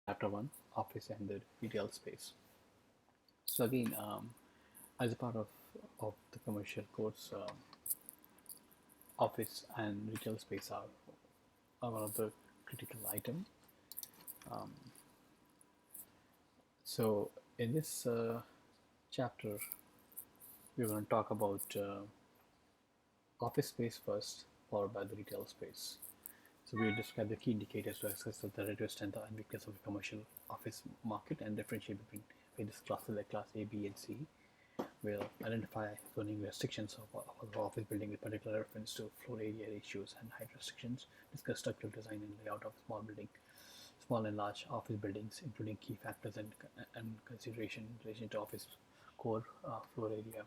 Chapter 1 Office and the Retail Space. So, again, as a part of the commercial course, office and retail space are one of the critical items. Um, so, in this chapter, we're going to talk about office space first, followed by the retail space. So we'll describe the key indicators to assess the relative strength and weakness of the commercial office market and differentiate between various classes like class A, B, and C. We'll identify zoning restrictions of the office building with particular reference to floor area ratios and height restrictions. Discuss structural design and layout of small and large office buildings, including key factors and consideration in relation to office core floor area,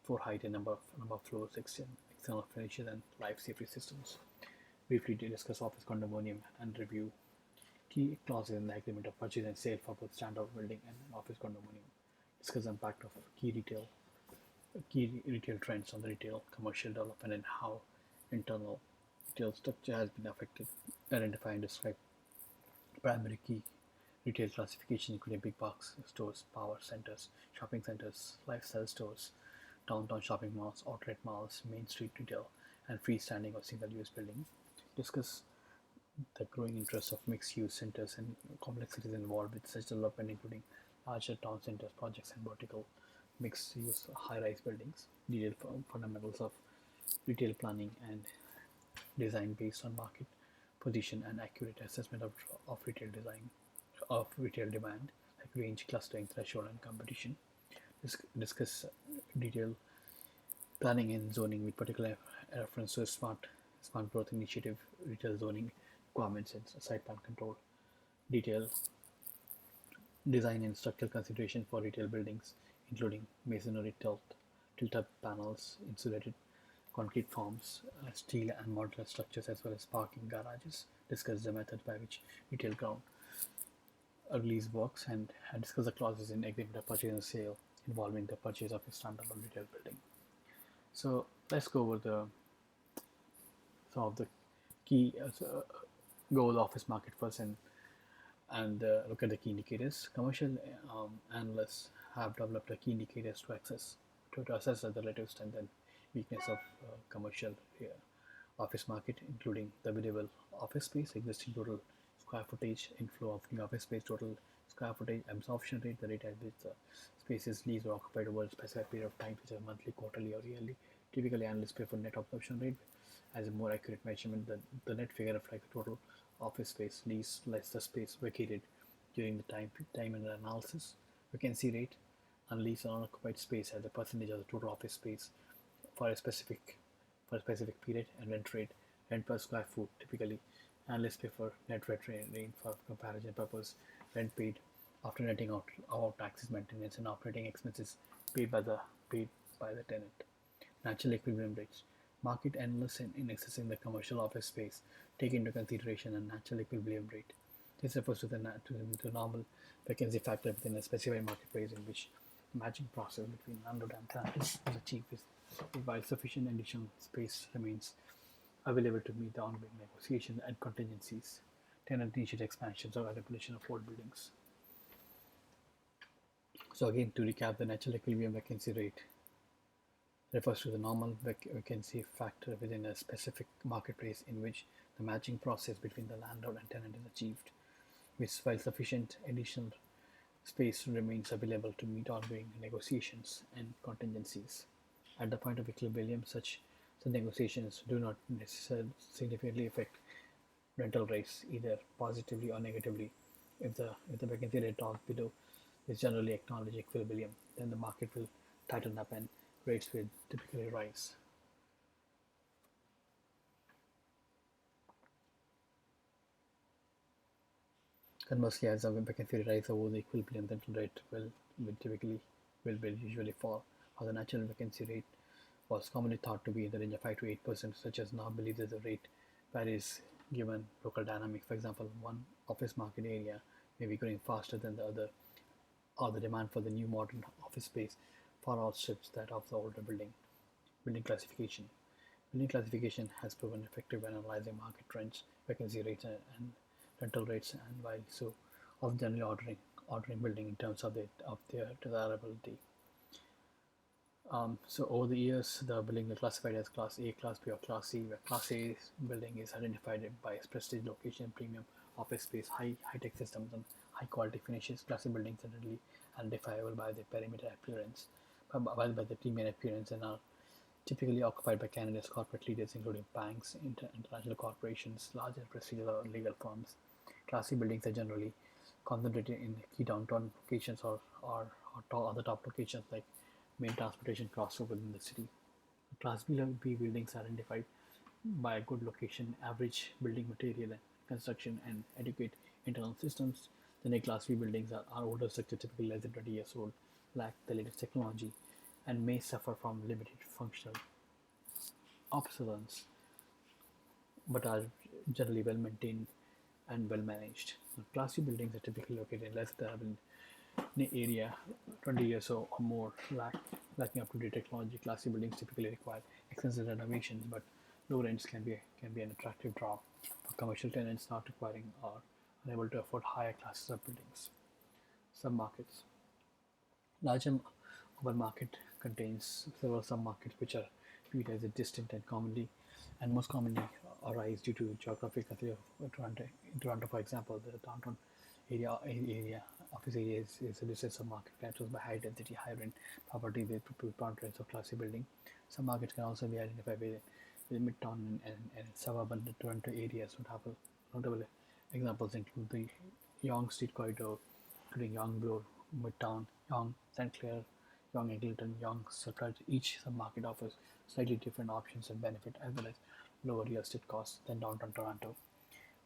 floor height, and number of floors, external finishes, and life safety systems. Briefly discuss office condominium and review key clauses in the agreement of purchase and sale for both standard building and an office condominium. Discuss the impact of key retail trends on the retail commercial development and how internal retail structure has been affected. Identify and describe primary key retail classification, including big box stores, power centers, shopping centers, lifestyle stores, downtown shopping malls, outlet malls, main street retail, and freestanding or single-use building. Discuss the growing interest of mixed-use centers and complexities involved with such development, including larger town centers projects and vertical mixed-use high-rise buildings. Detailed fundamentals of retail planning and design based on market position and accurate assessment of retail design of retail demand, like range, clustering, threshold, and competition. Discuss detailed planning and zoning with particular reference to smart growth initiative, retail zoning requirements, and site plan control. Detail design and structural consideration for retail buildings, including masonry tilt-up panels, insulated concrete forms, steel and modular structures, as well as parking garages. Discuss the method by which retail ground lease works and discuss the clauses in agreement of purchase and sale involving the purchase of a standalone retail building. So let's go over some of the key go the office market first and look at the key indicators. Commercial analysts have developed the key indicators to assess the relative strength and weakness of commercial office market, including the available office space, existing total square footage, inflow of new office space, total square footage, absorption rate, the rate at which the space is leased or occupied over a specified period of time, such as monthly, quarterly, or yearly. Typically, analysts prefer net absorption rate as a more accurate measurement. The net figure reflects the total office space leased less the space vacated during the time under analysis. Vacancy rate, unleased or unoccupied space as a percentage of the total office space for a specific period, and rent per square foot. Typically, analysts prefer net rent for comparison purpose. Rent paid after netting out taxes, maintenance, and operating expenses paid by the paid by the tenant. Natural equilibrium rates. Market analysts in assessing the commercial office space take into consideration a natural equilibrium rate. This refers to the normal vacancy factor within a specified marketplace in which the matching process between landlord and tenant is achieved while sufficient additional space remains available to meet the ongoing negotiations and contingencies. Tenant initiated expansions or demolition of old buildings. So again, to recap, the natural equilibrium vacancy rate refers to the normal vacancy factor within a specific marketplace in which the matching process between the landlord and tenant is achieved, while sufficient additional space remains available to meet ongoing negotiations and contingencies. At the point of equilibrium, such negotiations do not necessarily significantly affect rental rates either positively or negatively. If the vacancy rate drops below is generally acknowledged equilibrium, then the market will tighten up and rates will typically rise. Conversely, as the vacancy rate rises over the equilibrium, the rental rate will usually fall. How the natural vacancy rate was commonly thought to be in the range of 5 to 8%, such as now believes that the rate varies given local dynamics. For example, one office market area may be growing faster than the other, or the demand for the new modern office space far outstrips that of the older building. Building classification. Building classification has proven effective when analyzing market trends, vacancy rates, and rental rates, and while so of generally ordering building in terms of their desirability. So over the years, the buildings are classified as Class A, Class B, or Class C, where Class A building is identified by its prestige, location, premium office space, high-tech systems, and high-quality finishes. Class A buildings are readily identifiable by their perimeter appearance, by the premium appearance, and are typically occupied by Canada's corporate leaders, including banks, international corporations, large and prestigious legal firms. Class C buildings are generally concentrated in key downtown locations or other top locations like main transportation crossover within the city. Class B buildings are identified by a good location, average building material and construction, and adequate internal systems. Then A Class B buildings are older structure, typically less than 20 years old, lack the latest technology, and may suffer from limited functional obsolescence, but are generally well maintained and well managed. Class C buildings are typically located in less than area 20 years or more, lacking up-to-date technology. Class C buildings typically require extensive renovations, but low rents can be an attractive draw for commercial tenants not requiring or unable to afford higher classes of buildings. Submarkets. Larger urban market contains several submarkets which are viewed as distinct and most commonly arise due to geographic consideration of Toronto. In Toronto, for example, the downtown area office area is a listed submarket characterized by high density, high rent property with preponderance of classy building. Some markets can also be identified with midtown and suburban Toronto areas. Notable examples include the Yonge Street Corridor, including Yonge Bloor, Midtown, Yonge, St. Clair, Yonge Eglinton, Yonge Circuit. Each submarket offers slightly different options and benefit as well as lower real estate costs than downtown Toronto.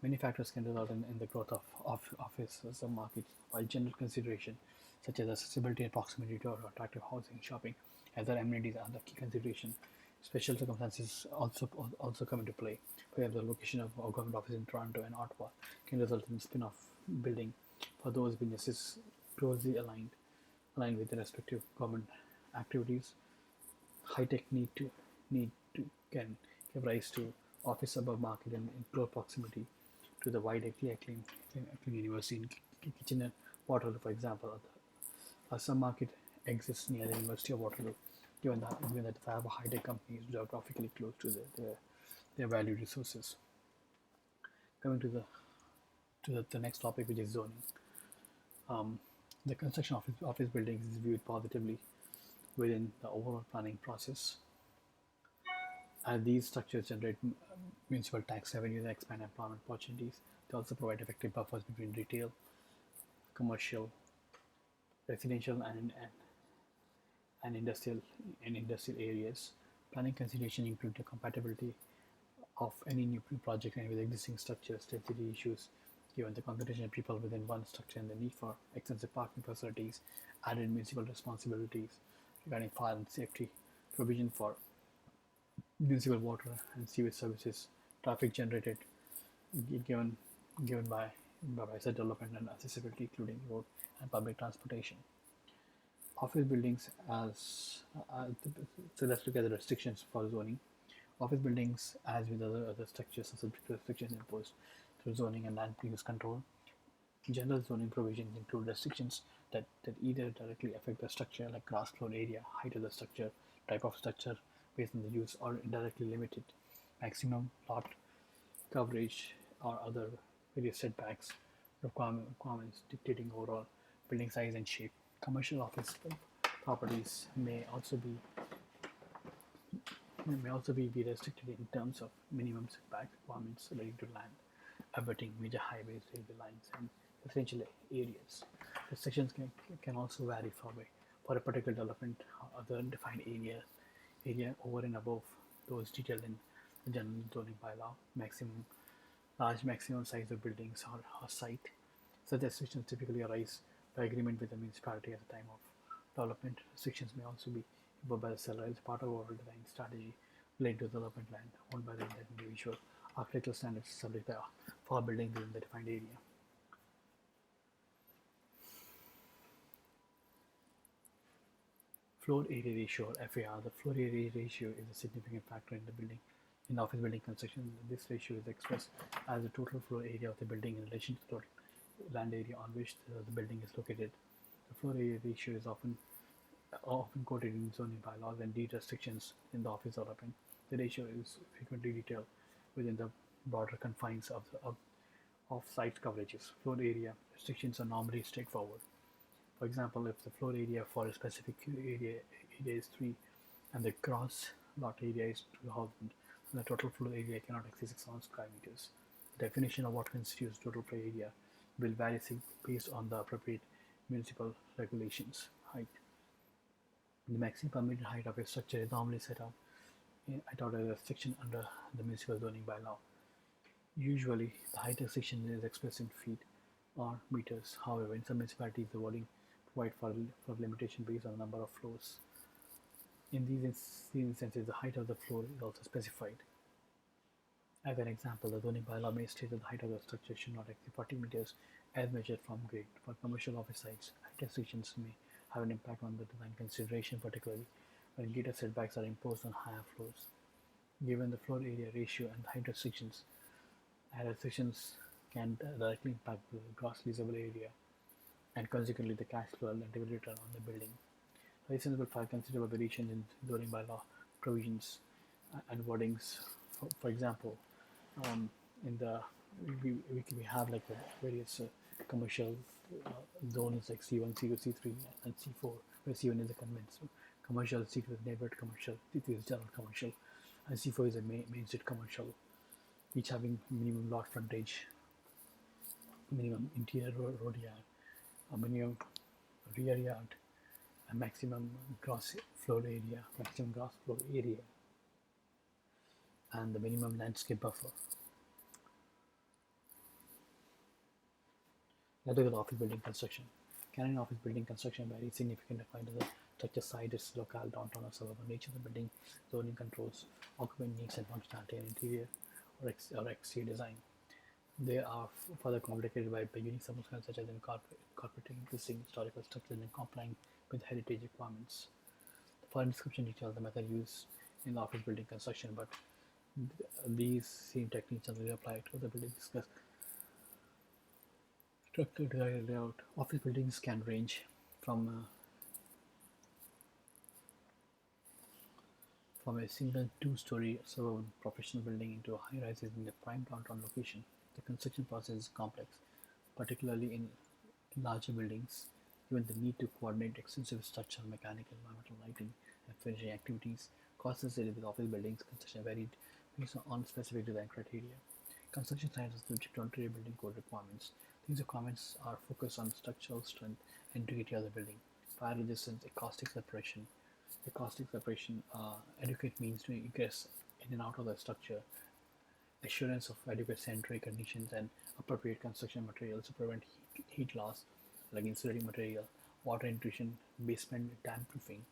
Many factors can result in the growth of office submarkets, while general consideration such as accessibility and proximity to attractive housing, shopping, other amenities are the key consideration. Special circumstances also come into play. For example, the location of a government office in Toronto and Ottawa can result in spin-off building for those businesses closely aligned with the respective government activities. High-tech need to can give rise to office suburb market in close proximity to the widely acclaimed university in Kitchener-Waterloo, for example. A submarket exists near the University of Waterloo, given that the five high-tech companies geographically close to their valued resources. Coming to the next topic, which is zoning. Um, the construction of office buildings is viewed positively within the overall planning process, as these structures generate municipal tax revenues and expand employment opportunities. They also provide effective buffers between retail, commercial, residential, and industrial areas. Planning consideration include the compatibility of any new project and with existing structures, density issues, given the concentration of people within one structure and the need for extensive parking facilities, added municipal responsibilities regarding fire and safety, provision for municipal water and sewage services, traffic generated given given by such development and accessibility, including road and public transportation. Office buildings so let's look at the restrictions for zoning. Office buildings, as with other structures, are subject to restrictions imposed through zoning and land use control. General zoning provisions include restrictions that either directly affect the structure, like gross floor area, height of the structure, type of structure based on the use, or indirectly limited maximum lot coverage or other various setbacks requirements dictating overall building size and shape. Commercial office properties may also be restricted in terms of minimum setback requirements relating to land, abutting major highways, railway lines, and residential areas. Restrictions can also vary for a particular development or other defined area over and above those detailed in the general zoning bylaw. Maximum size of buildings or site. Such restrictions typically arise by agreement with the municipality at the time of development. Restrictions may also be imposed by the seller as part of overall design strategy related to development land owned by the individual. Architectural standards established for buildings within the defined area. Floor area ratio, or FAR. The floor area ratio is a significant factor in office building construction. This ratio is expressed as the total floor area of the building in relation to the total land area on which the building is located. The floor area ratio is often quoted in zoning bylaws and deed restrictions in the office development. The ratio is frequently detailed within the broader confines of site coverages. Floor area restrictions are normally straightforward. For example, if the floor area for a specific area is 3 and the gross lot area is 2000, then the total floor area cannot exceed 6,000 square meters. The definition of what constitutes total floor area will vary based on the appropriate municipal regulations. Height. The maximum permitted height of a structure is normally set out as a restriction under the municipal zoning bylaw. Usually, the height restriction is expressed in feet or meters. However, in some municipalities, the wording provides for limitation based on the number of floors. In these instances, the height of the floor is also specified. As an example, the zoning bylaw may state that the height of the structure should not exceed 40 meters as measured from grade. For commercial office sites, height restrictions may have an impact on the design consideration, particularly when greater setbacks are imposed on higher floors. Given the floor area ratio and height restrictions, restrictions can directly impact the gross leasable area and consequently the cash flow and rental return on the building. License will find considerable variations in zoning bylaw provisions and wordings. For example, in the we have like various commercial zones like C1, C2, C3, and C4, where C1 is the conventional commercial, C2 is neighborhood commercial, C3 is general commercial, and C4 is a main street commercial, each having minimum lot frontage, minimum interior road yard, a minimum rear yard, a maximum gross floor area, and the minimum landscape buffer. Let's look at office building construction. Canadian office building construction varies significantly according to the structure site, its locale, downtown or suburban nature of the building, zoning controls, occupant needs and functionality, and interior or exterior design. They are further complicated by unique circumstances such as incorporating existing historical structures and complying with heritage requirements. The following description details the method used in office building construction, but these same techniques generally apply to the building discussed. Structure design and layout. Office buildings can range from a single two-story suburban professional building into a high-rises in a prime downtown location. The construction process is complex, particularly in larger buildings, given the need to coordinate extensive structural, mechanical, environmental, lighting, and finishing activities. Costs associated with office buildings construction varied based on specific design criteria. Construction sites are subject to Ontario Building Code requirements. These requirements are focused on structural strength and integrity of the building, fire resistance, acoustic separation, adequate means to egress in and out of the structure, assurance of adequate sanitary conditions, and appropriate construction materials to prevent heat loss, like insulating material, water intrusion, basement damp proofing,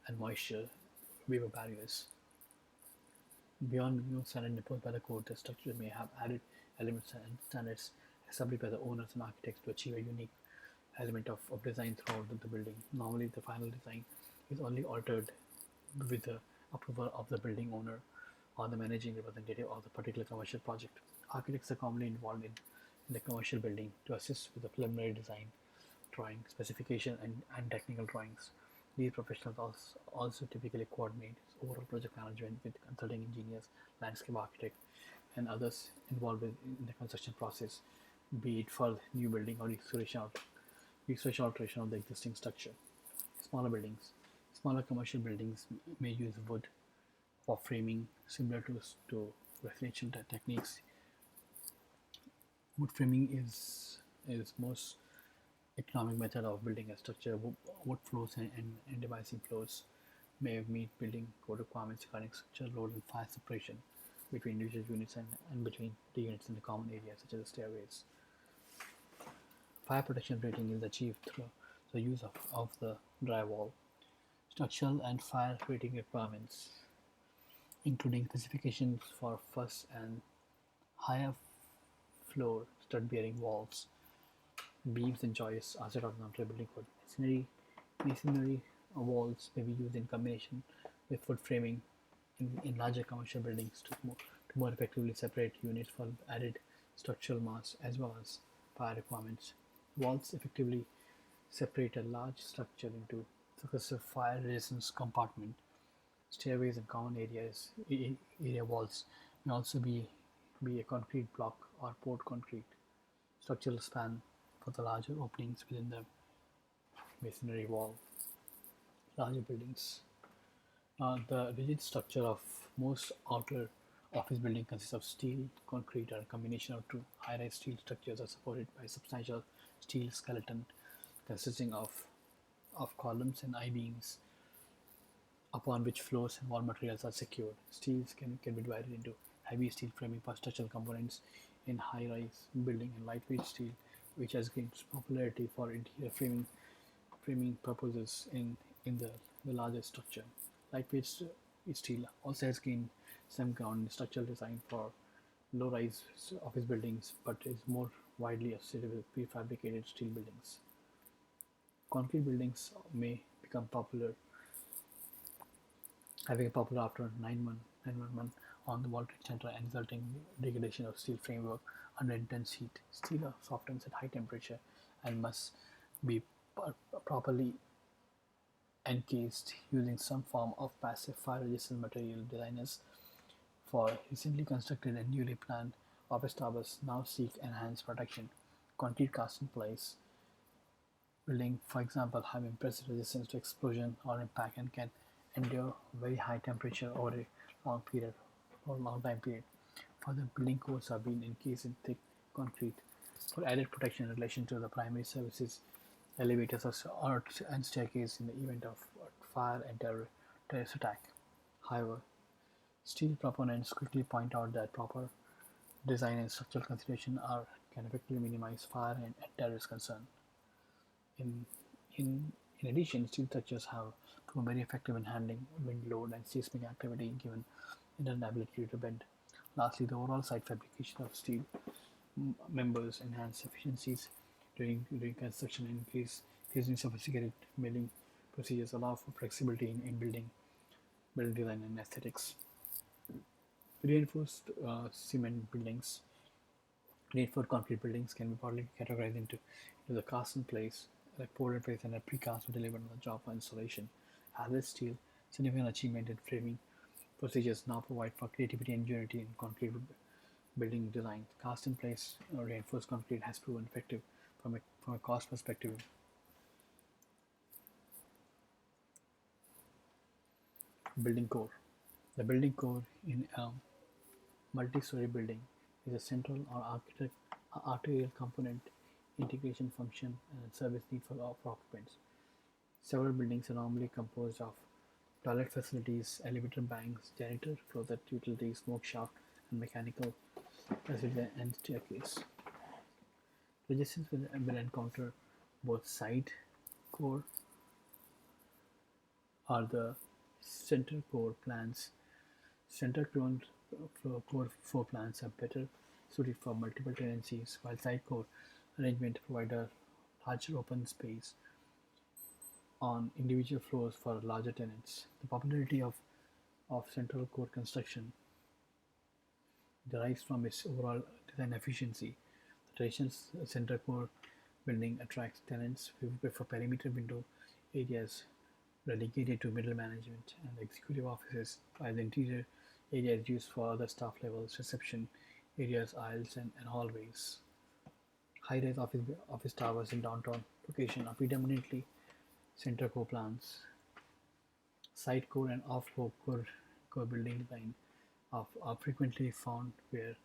and moisture waiver barriers. Beyond minimum standards imposed by the code, the structure may have added elements and standards established by the owners and architects to achieve a unique element of design throughout the building. Normally, the final design is only altered with the approval of the building owner or the managing representative of the particular commercial project. Architects are commonly involved in the commercial building to assist with the preliminary design, drawing, specification, and technical drawings. These professionals also typically coordinate overall project management with consulting engineers, landscape architects, and others involved in the construction process, be it for new building or restoration alteration of the existing structure. Smaller buildings. Smaller commercial buildings may use wood for framing, similar to residential techniques. Wood framing is most economic method of building a structure. Wood floors and devising floors may meet building code requirements regarding structural load and fire separation between individual units and between the units in the common areas such as the stairways. Fire protection rating is achieved through the use of the drywall. Structural and fire rating requirements, including specifications for first and higher floor stud-bearing walls, beams, and joists, are set out in Ontario Building Code. Masonry walls may be used in combination with wood framing in larger commercial buildings to more effectively separate units for added structural mass as well as fire requirements. Walls effectively separate a large structure into successive fire-resistant compartments. Stairways and common area walls may also be a concrete block or poured concrete structural span for the larger openings within the masonry wall. Larger buildings. The rigid structure of most outer office buildings consists of steel, concrete, or a combination of two. High-rise steel structures are supported by a substantial steel skeleton consisting of columns and I-beams upon which floors and wall materials are secured. Steels can be divided into heavy steel framing for structural components in high-rise building and lightweight steel, which has gained popularity for interior framing purposes in the larger structure. Lightweight steel also has gained some ground in structural design for low-rise office buildings, but is more widely associated with prefabricated steel buildings. Concrete buildings may become popular, having a popular after 911 on the World Trade Center and resulting degradation of steel framework under intense heat. Steel softens at high temperature and must be properly encased using some form of passive fire-resistant material. Designers for recently constructed and newly planned office towers now seek enhanced protection. Concrete cast in place building, for example, have impressive resistance to explosion or impact and can endure very high temperature over a long period or long time period. Further, building codes have been encased in thick concrete for added protection in relation to the primary services, elevators and staircase in the event of fire and terrorist attack. However, steel proponents quickly point out that proper design and structural consideration can effectively minimize fire and terrorist concern. In, in addition, steel structures have proven very effective in handling wind load and seismic activity given their ability to bend. Lastly, the overall site fabrication of steel members enhance efficiencies during construction and increasing sophisticated milling procedures allow for flexibility in building design and aesthetics. Reinforced cement buildings Reinforced concrete buildings can be broadly categorized into the cast in place, like poured in place and a precast or delivered on the job for installation. Hazard steel, significant achievement in framing procedures now provide for creativity and ingenuity in concrete building design. Cast in place reinforced concrete has proven effective from a cost perspective. Building core. The building core in a multi-story building is a central or arterial component, integration function, and service need for occupants. Several buildings are normally composed of toilet facilities, elevator banks, janitor closet utilities, smoke shaft, and mechanical facility and staircase. Resistance will encounter both side core or the center core plans. Center core floor plans are better suited for multiple tenancies, while side core arrangement provide a larger open space on individual floors for larger tenants. The popularity of central core construction derives from its overall design efficiency. The traditional center core building attracts tenants who prefer perimeter window areas relegated to middle management and executive offices, while the interior area is used for other staff levels, reception areas, aisles, and hallways. High-rise office towers in downtown location are predominantly center core plans. Side core and off core building design are frequently found where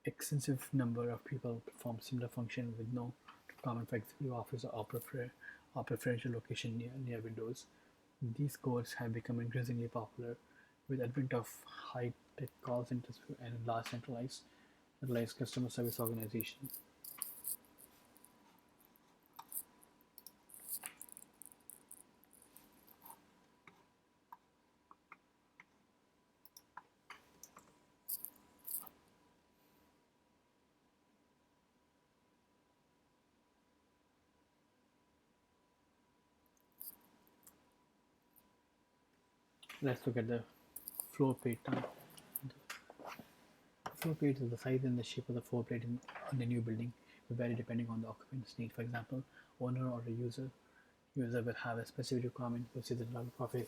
extensive number of people perform similar function with no common for executive office or preferential location near windows. These cores have become increasingly popular with advent of high-tech call centers and large centralized customer service organization. Let's look at the floor plate now. The floor plate is the size and the shape of the floor plate in a new building, vary depending on the occupant's need. For example, owner or a user will have a specific requirement versus the developer of a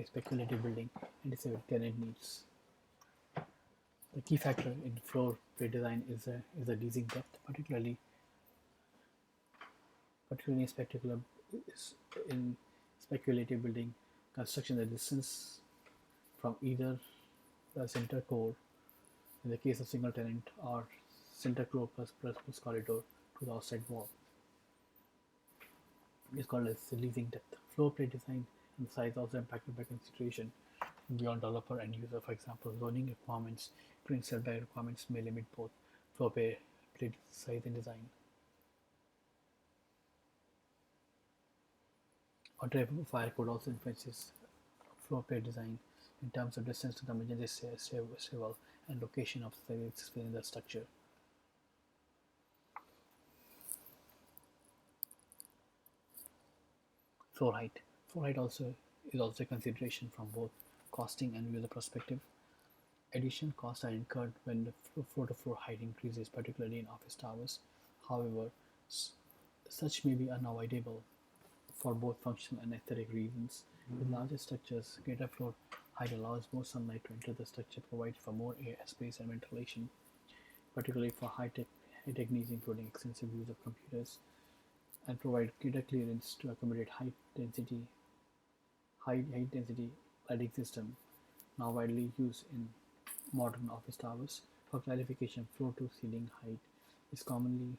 speculative building and its tenant needs. The key factor in floor plate design is the leasing depth, particularly in speculative building construction. The distance from either the center core, in the case of single tenant, or center core plus corridor to the outside wall is called as the leasing depth. Floor plate design and size also impacted by consideration beyond developer and user. For example, zoning requirements, including setback requirements, may limit both floor plate size and design. Or fire code also influences floor plate design in terms of distance to the emergency civil and location of the within the structure. Floor height. Floor height also is also a consideration from both costing and user perspective. Additional costs are incurred when the floor-to-floor height increases, particularly in office towers. However, such may be unavoidable for both functional and aesthetic reasons. With larger structures, greater floor height allows more sunlight to enter the structure, provides for more air space and ventilation, particularly for high-tech needs including extensive use of computers, and provide greater clearance to accommodate high density lighting system now widely used in modern office towers. For clarification, floor to ceiling height is commonly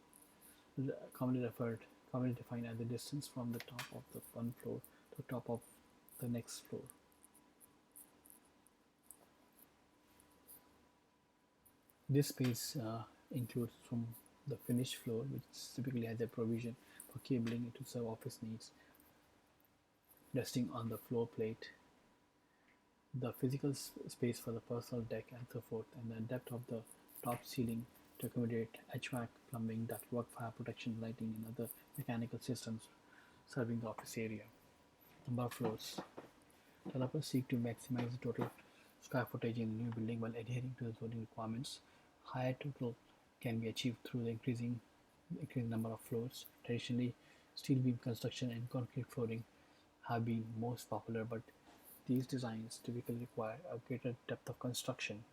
referred commonly defined as the distance from the top of the one floor to the top of the next floor. This space includes from the finished floor, which typically has a provision for cabling to serve office needs, resting on the floor plate, the physical space for the personal deck, and so forth, and the depth of the top ceiling to accommodate HVAC, plumbing, ductwork, fire protection, lighting, and other mechanical systems serving the office area. Number of floors. Developers seek to maximize the total square footage in the new building while adhering to the zoning requirements. Higher total can be achieved through the increasing number of floors. Traditionally, steel beam construction and concrete flooring have been most popular, but these designs typically require a greater depth of construction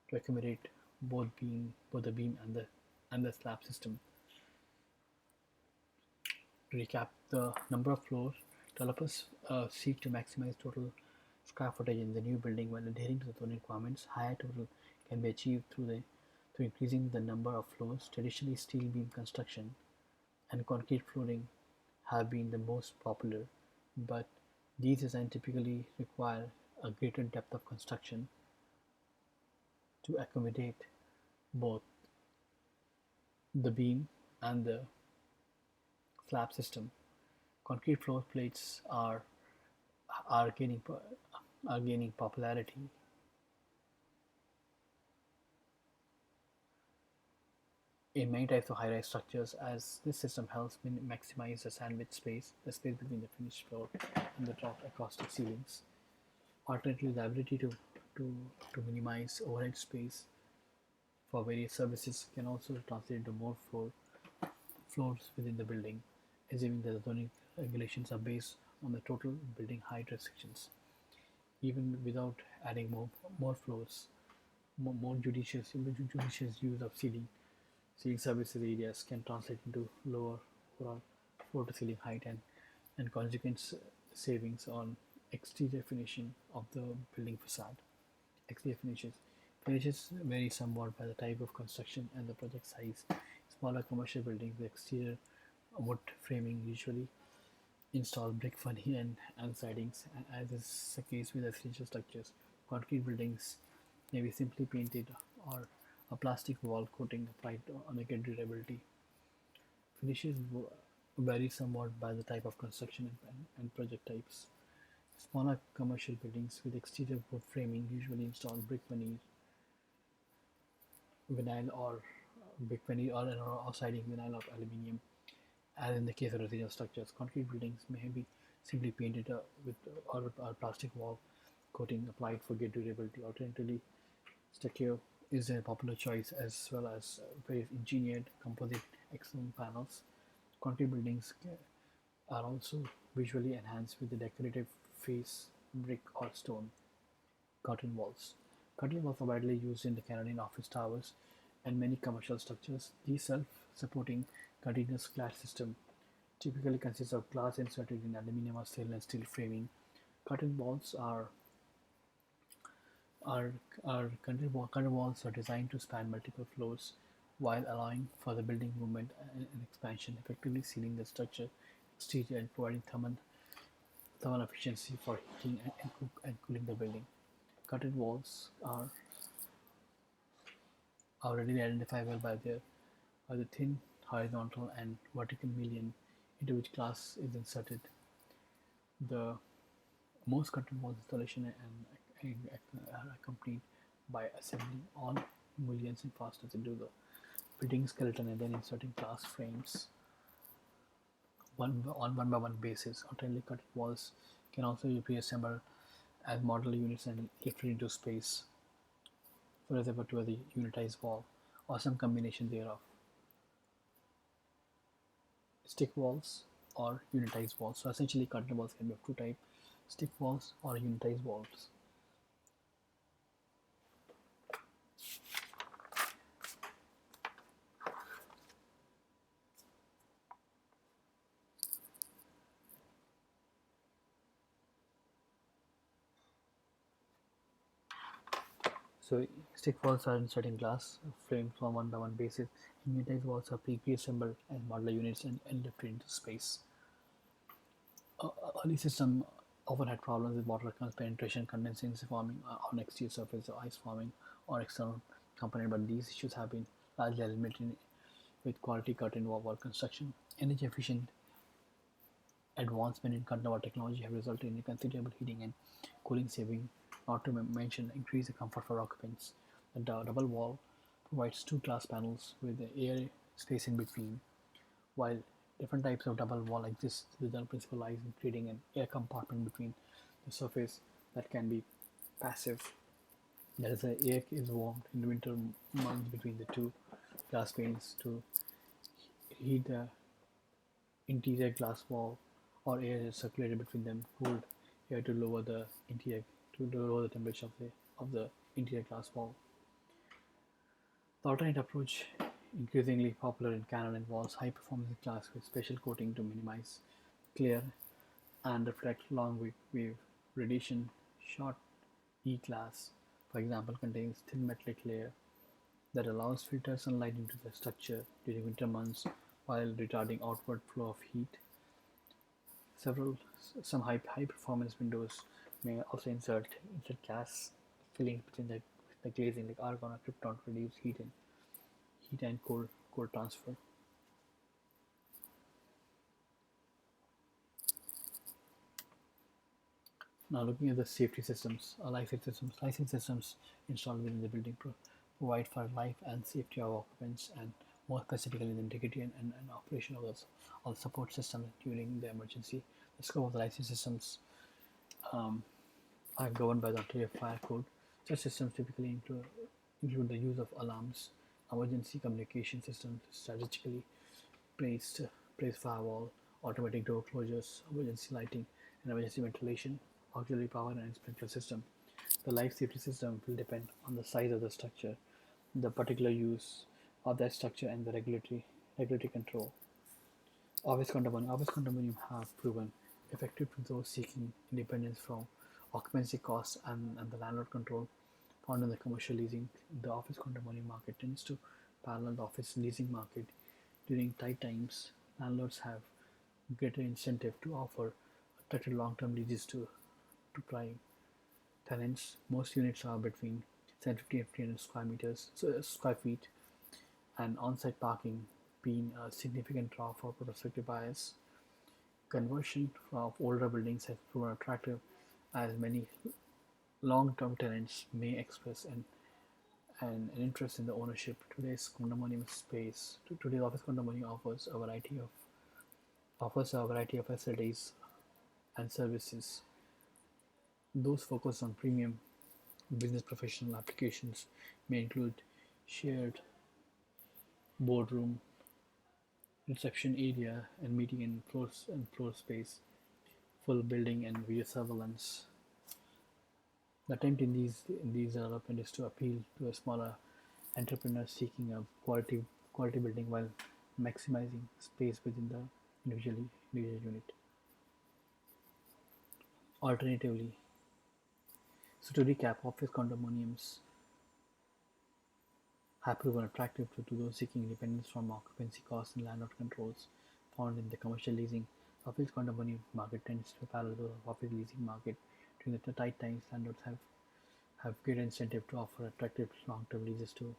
to accommodate both the beam and the slab system. To recap, the number of floors, developers seek to maximize total square footage in the new building while adhering to the zoning requirements. Higher total can be achieved through increasing the number of floors. Traditionally, steel beam construction and concrete flooring have been the most popular, but these designs typically require a greater depth of construction to accommodate both the beam and the slab system. Concrete floor plates are gaining are gaining popularity in many types of high-rise structures, as this system helps maximize the space between the finished floor and the top acoustic ceilings. Alternatively, the ability to, to minimize overhead space for various services can also translate into more floors within the building, assuming that the zoning regulations are based on the total building height restrictions. Even without adding more floors, more judicious use of ceiling services areas can translate into lower overall floor to ceiling height and consequent savings on exterior finishing of the building facade. Exterior finishes vary somewhat by the type of construction and the project size. Smaller commercial buildings with exterior wood framing usually install brick furniture and sidings, as is the case with residential structures. Concrete buildings may be simply painted or a plastic wall coating applied on a get durability. Finishes vary somewhat by the type of construction and project types. Smaller commercial buildings with exterior wood framing usually install vinyl brick veneer or siding vinyl or aluminium. As in the case of residential structures, concrete buildings may be simply painted with or plastic wall coating applied for gate durability. Alternatively, stucco is a popular choice as well as very engineered composite external panels. Concrete buildings are also visually enhanced with the decorative face, brick or stone. Curtain walls. Curtain walls are widely used in the Canadian office towers and many commercial structures. These self-supporting continuous clad system typically consists of glass inserted in aluminum or stainless steel framing. Curtain walls are, curtain walls are designed to span multiple floors while allowing for the building movement and expansion, effectively sealing the structure exterior and providing thermal efficiency for heating and cooling the building. Curtain walls are readily identifiable by the thin horizontal and vertical median into which glass is inserted. The most curtain wall installation are accompanied by assembling all mullions and fasteners into the building skeleton and then inserting glass frames on one by one basis. Alternately cutted walls can also be pre-assembled as modular units and lifted into space, for example to the unitized wall or some combination thereof. Stick walls or unitized walls. So essentially curtain walls can be of two types, stick walls or unitized walls. So stick walls are inserted in glass frames on one by one basis. Unitized walls are pre-assembled as modular units and lifted into space. Early system often had problems with water penetration, condensation forming on exterior surface, or ice forming on external component, but these issues have been largely eliminated with quality curtain wall construction. Energy efficient advancement in curtain wall technology have resulted in considerable heating and cooling saving, not to mention increase the comfort for occupants. The double wall provides two glass panels with the air space in between. While different types of double wall exist, the general principle lies in creating an air compartment between the surface that can be passive. That is, the air is warmed in the winter months between the two glass panes to heat the interior glass wall, or air is circulated between them, cooled air to lower the interior to lower the temperature of the interior glass wall. The alternate approach, increasingly popular in Canada, involves high-performance glass with special coating to minimize glare and reflect long-wave radiation. Short E-glass, for example, contains thin metallic layer that allows filter sunlight into the structure during winter months while retarding outward flow of heat. Several some high performance windows may also insert gas filling between the glazing like argon or krypton to reduce heat and cold transfer. Now looking at the safety systems, lighting systems installed within the building provide for life and safety of occupants and more specifically the integrity and operation of the support system during the emergency. The scope of the lighting systems um, are governed by the Ontario Fire Code. Such systems typically include the use of alarms, emergency communication systems, strategically placed placed firewall, automatic door closures, emergency lighting, and emergency ventilation, auxiliary power, and sprinkler system. The life safety system will depend on the size of the structure, the particular use of that structure, and the regulatory control. Office condominium have proven effective to those seeking independence from occupancy costs and the landlord control found in the commercial leasing. The office condominium market tends to parallel the office leasing market. During tight times, landlords have greater incentive to offer attractive long-term leases to prime tenants. Most units are between 750 and 300 square meters, square feet, and on-site parking being a significant draw for prospective buyers. Conversion of older buildings has proven attractive as many long-term tenants may express an interest in the ownership. Today's office condominium offers a variety of facilities and services. Those focus on premium business professional applications, may include shared boardroom, reception area, and meeting and floor space, full building and video surveillance. The attempt in these development is to appeal to a smaller entrepreneur seeking a quality building while maximizing space within the individual unit. Alternatively, so to recap, office condominiums have proven attractive to those seeking independence from occupancy costs and landlord controls found in the commercial leasing. Office condominium market tends to parallel the office leasing market. During the tight times, landlords have greater incentive to offer attractive long-term leases to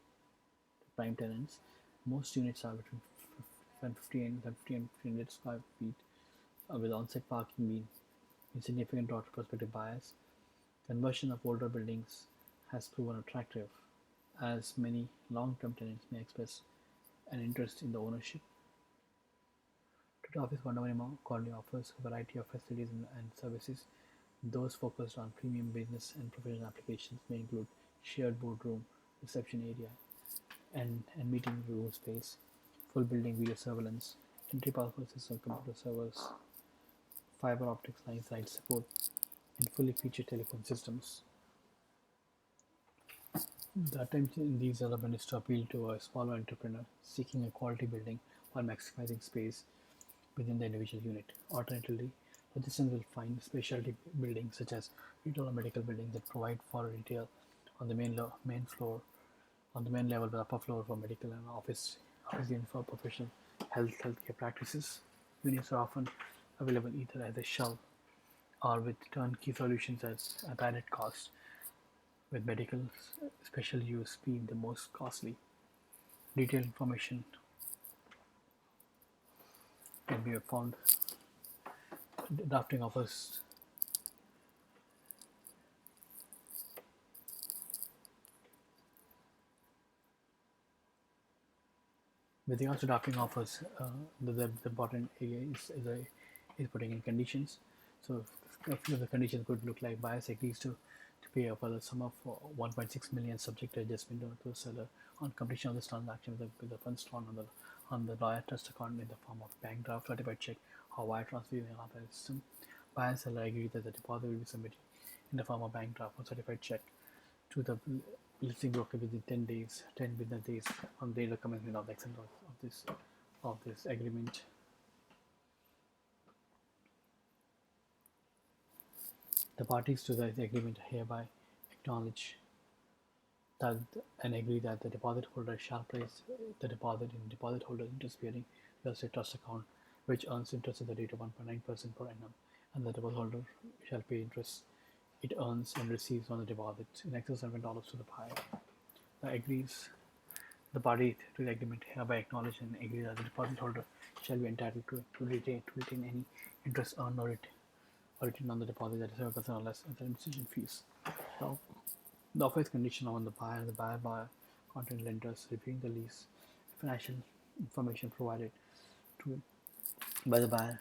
prime tenants. Most units are between 50 and 300 square feet, with on-site parking being a significant draw to prospective buyers. Conversion of older buildings has proven attractive, as many long-term tenants may express an interest in the ownership. Today, office condominium currently offers a variety of facilities and services. Those focused on premium business and professional applications may include shared boardroom, reception area, and meeting room space, full building video surveillance, entry powerful system computer servers, fiber optics line side support, and fully featured telephone systems. The attempt in these developments is to appeal to a smaller entrepreneur seeking a quality building while maximizing space within the individual unit. Alternatively, participants will find specialty buildings such as retail or medical buildings that provide for retail on the main floor, on the main level, the upper floor for medical and office unit for professional healthcare practices. Units are often available either as a shell or with turnkey solutions at added cost, with medical special use being the most costly. Detailed information can be found. Drafting offers With regards to drafting offers, the important area is putting in conditions. So a few of the conditions could look like buyers agrees to pay a further sum of 1.6 million subject to adjustment to the seller on completion of this transaction with the funds drawn on the lawyer trust account in the form of bank draft, certified check, or wire transfer using an authorized system. Buyer and seller agree that the deposit will be submitted in the form of bank draft or certified check to the listing broker within 10 business days from the date of commencement of the extent of this agreement. The parties to the agreement hereby acknowledge that and agree that the deposit holder shall place the deposit in deposit holder interest-bearing real estate trust account, which earns interest at the rate of 1.9% per annum, and the deposit holder shall pay interest it earns and receives on the deposit in excess of $7 to the buyer. Agrees The party to the agreement hereby acknowledge and agree that the deposit holder shall be entitled to retain any interest earned or retained on the deposit that is 7% or less as administration fees. Now, the offer is conditional on the buyer and the buyer content lenders reviewing the lease financial information provided to by the buyer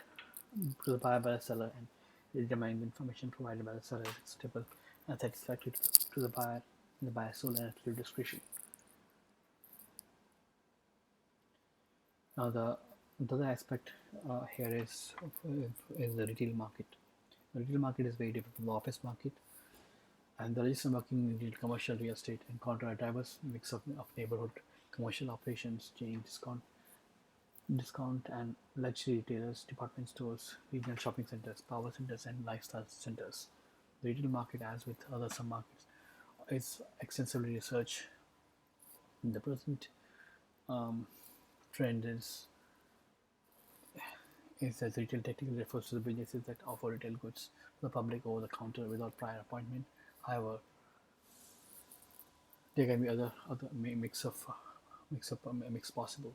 by the seller, and determining the information provided by the seller is acceptable and satisfactory to the buyer in the buyer's sole and absolute discretion. Now, the other aspect here is the retail market. The retail market is very different from the office market, and the registered working in commercial real estate encounter a diverse mix of neighborhood commercial operations, chain discount and luxury retailers, department stores, regional shopping centers, power centers, and lifestyle centers. The retail market, as with other submarkets, is extensively researched. The present um, trend is that retail technically refers to the businesses that offer retail goods to the public over the counter without prior appointment. However, there can be other mix possible.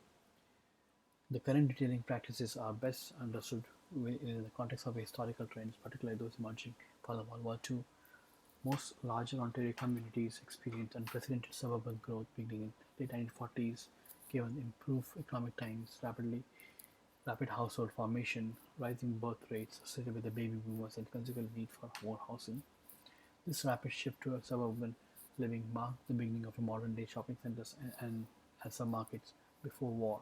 The current detailing practices are best understood in the context of historical trends, particularly those emerging following World War II. Most larger Ontario communities experienced unprecedented suburban growth beginning in late 1940s, given improved economic times, rapid household formation, rising birth rates associated with the baby boomers, and consequent need for more housing. This rapid shift to suburban living marked the beginning of modern-day shopping centers and some markets before war.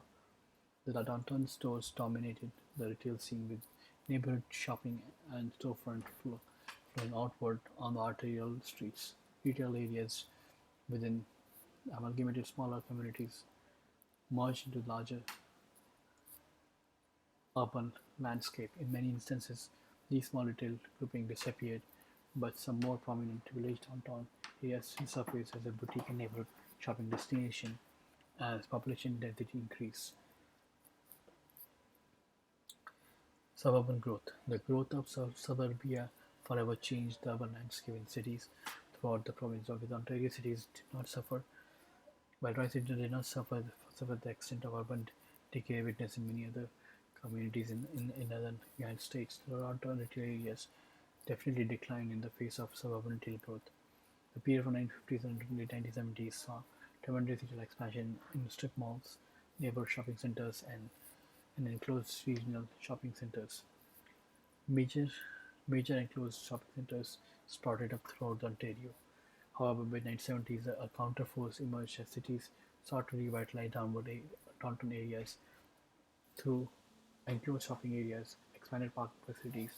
The downtown stores dominated the retail scene with neighborhood shopping and flowing outward on the arterial streets. Retail areas within amalgamated smaller communities merged into larger urban landscape. In many instances, these small retail groupings disappeared, but some more prominent village downtown areas still surface as a boutique and neighborhood shopping destination as population density increased. Suburban growth. The growth of suburbia forever changed the urban landscape in cities throughout the province of Ontario. Cities did not suffer, while Rice did not suffer the extent of urban decay witnessed in many other communities in other United States. The Toronto retail areas definitely declined in the face of suburban retail growth. The period from 1950s and late 1970s saw tremendous retail expansion in strip malls, neighborhood shopping centers, and enclosed regional shopping centers. Major major enclosed shopping centers sprouted up throughout Ontario. However, by the 1970s, a counterforce emerged as cities sought to revitalize downtown areas through enclosed shopping areas, expanded parking facilities,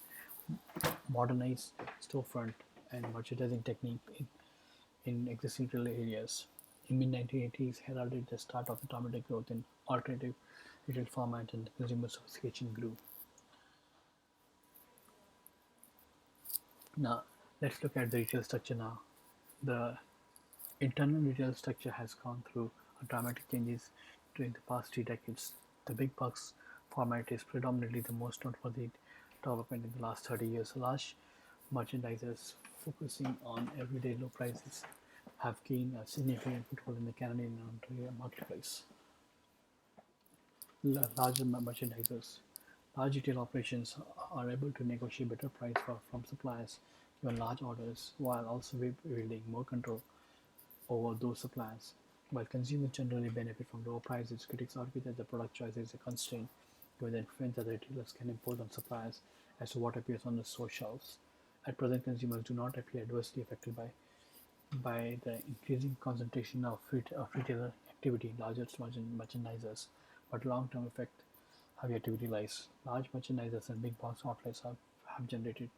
modernized storefront, and merchandising technique in existing retail areas. In mid-1980s heralded the start of the dramatic growth in alternative retail format and consumer sophistication grew. Now, let's look at the retail structure now. The internal retail structure has gone through a dramatic changes during the past 3 decades. The big box format is predominantly the most noteworthy development in the last 30 years. Large merchandisers focusing on everyday low prices have gained a significant foothold in the Canadian and Ontario marketplace. Larger merchandisers. Large retail operations are able to negotiate better price from suppliers given large orders while also wielding more control over those suppliers. While consumers generally benefit from lower prices, critics argue that the product choice is a constraint given the influence that the retailers can impose on suppliers as to what appears on the store shelves. At present, consumers do not appear adversely affected by the increasing concentration of retailer activity in larger merchandisers, but long-term effect have yet to be realized. Large merchandisers and big box outlets have generated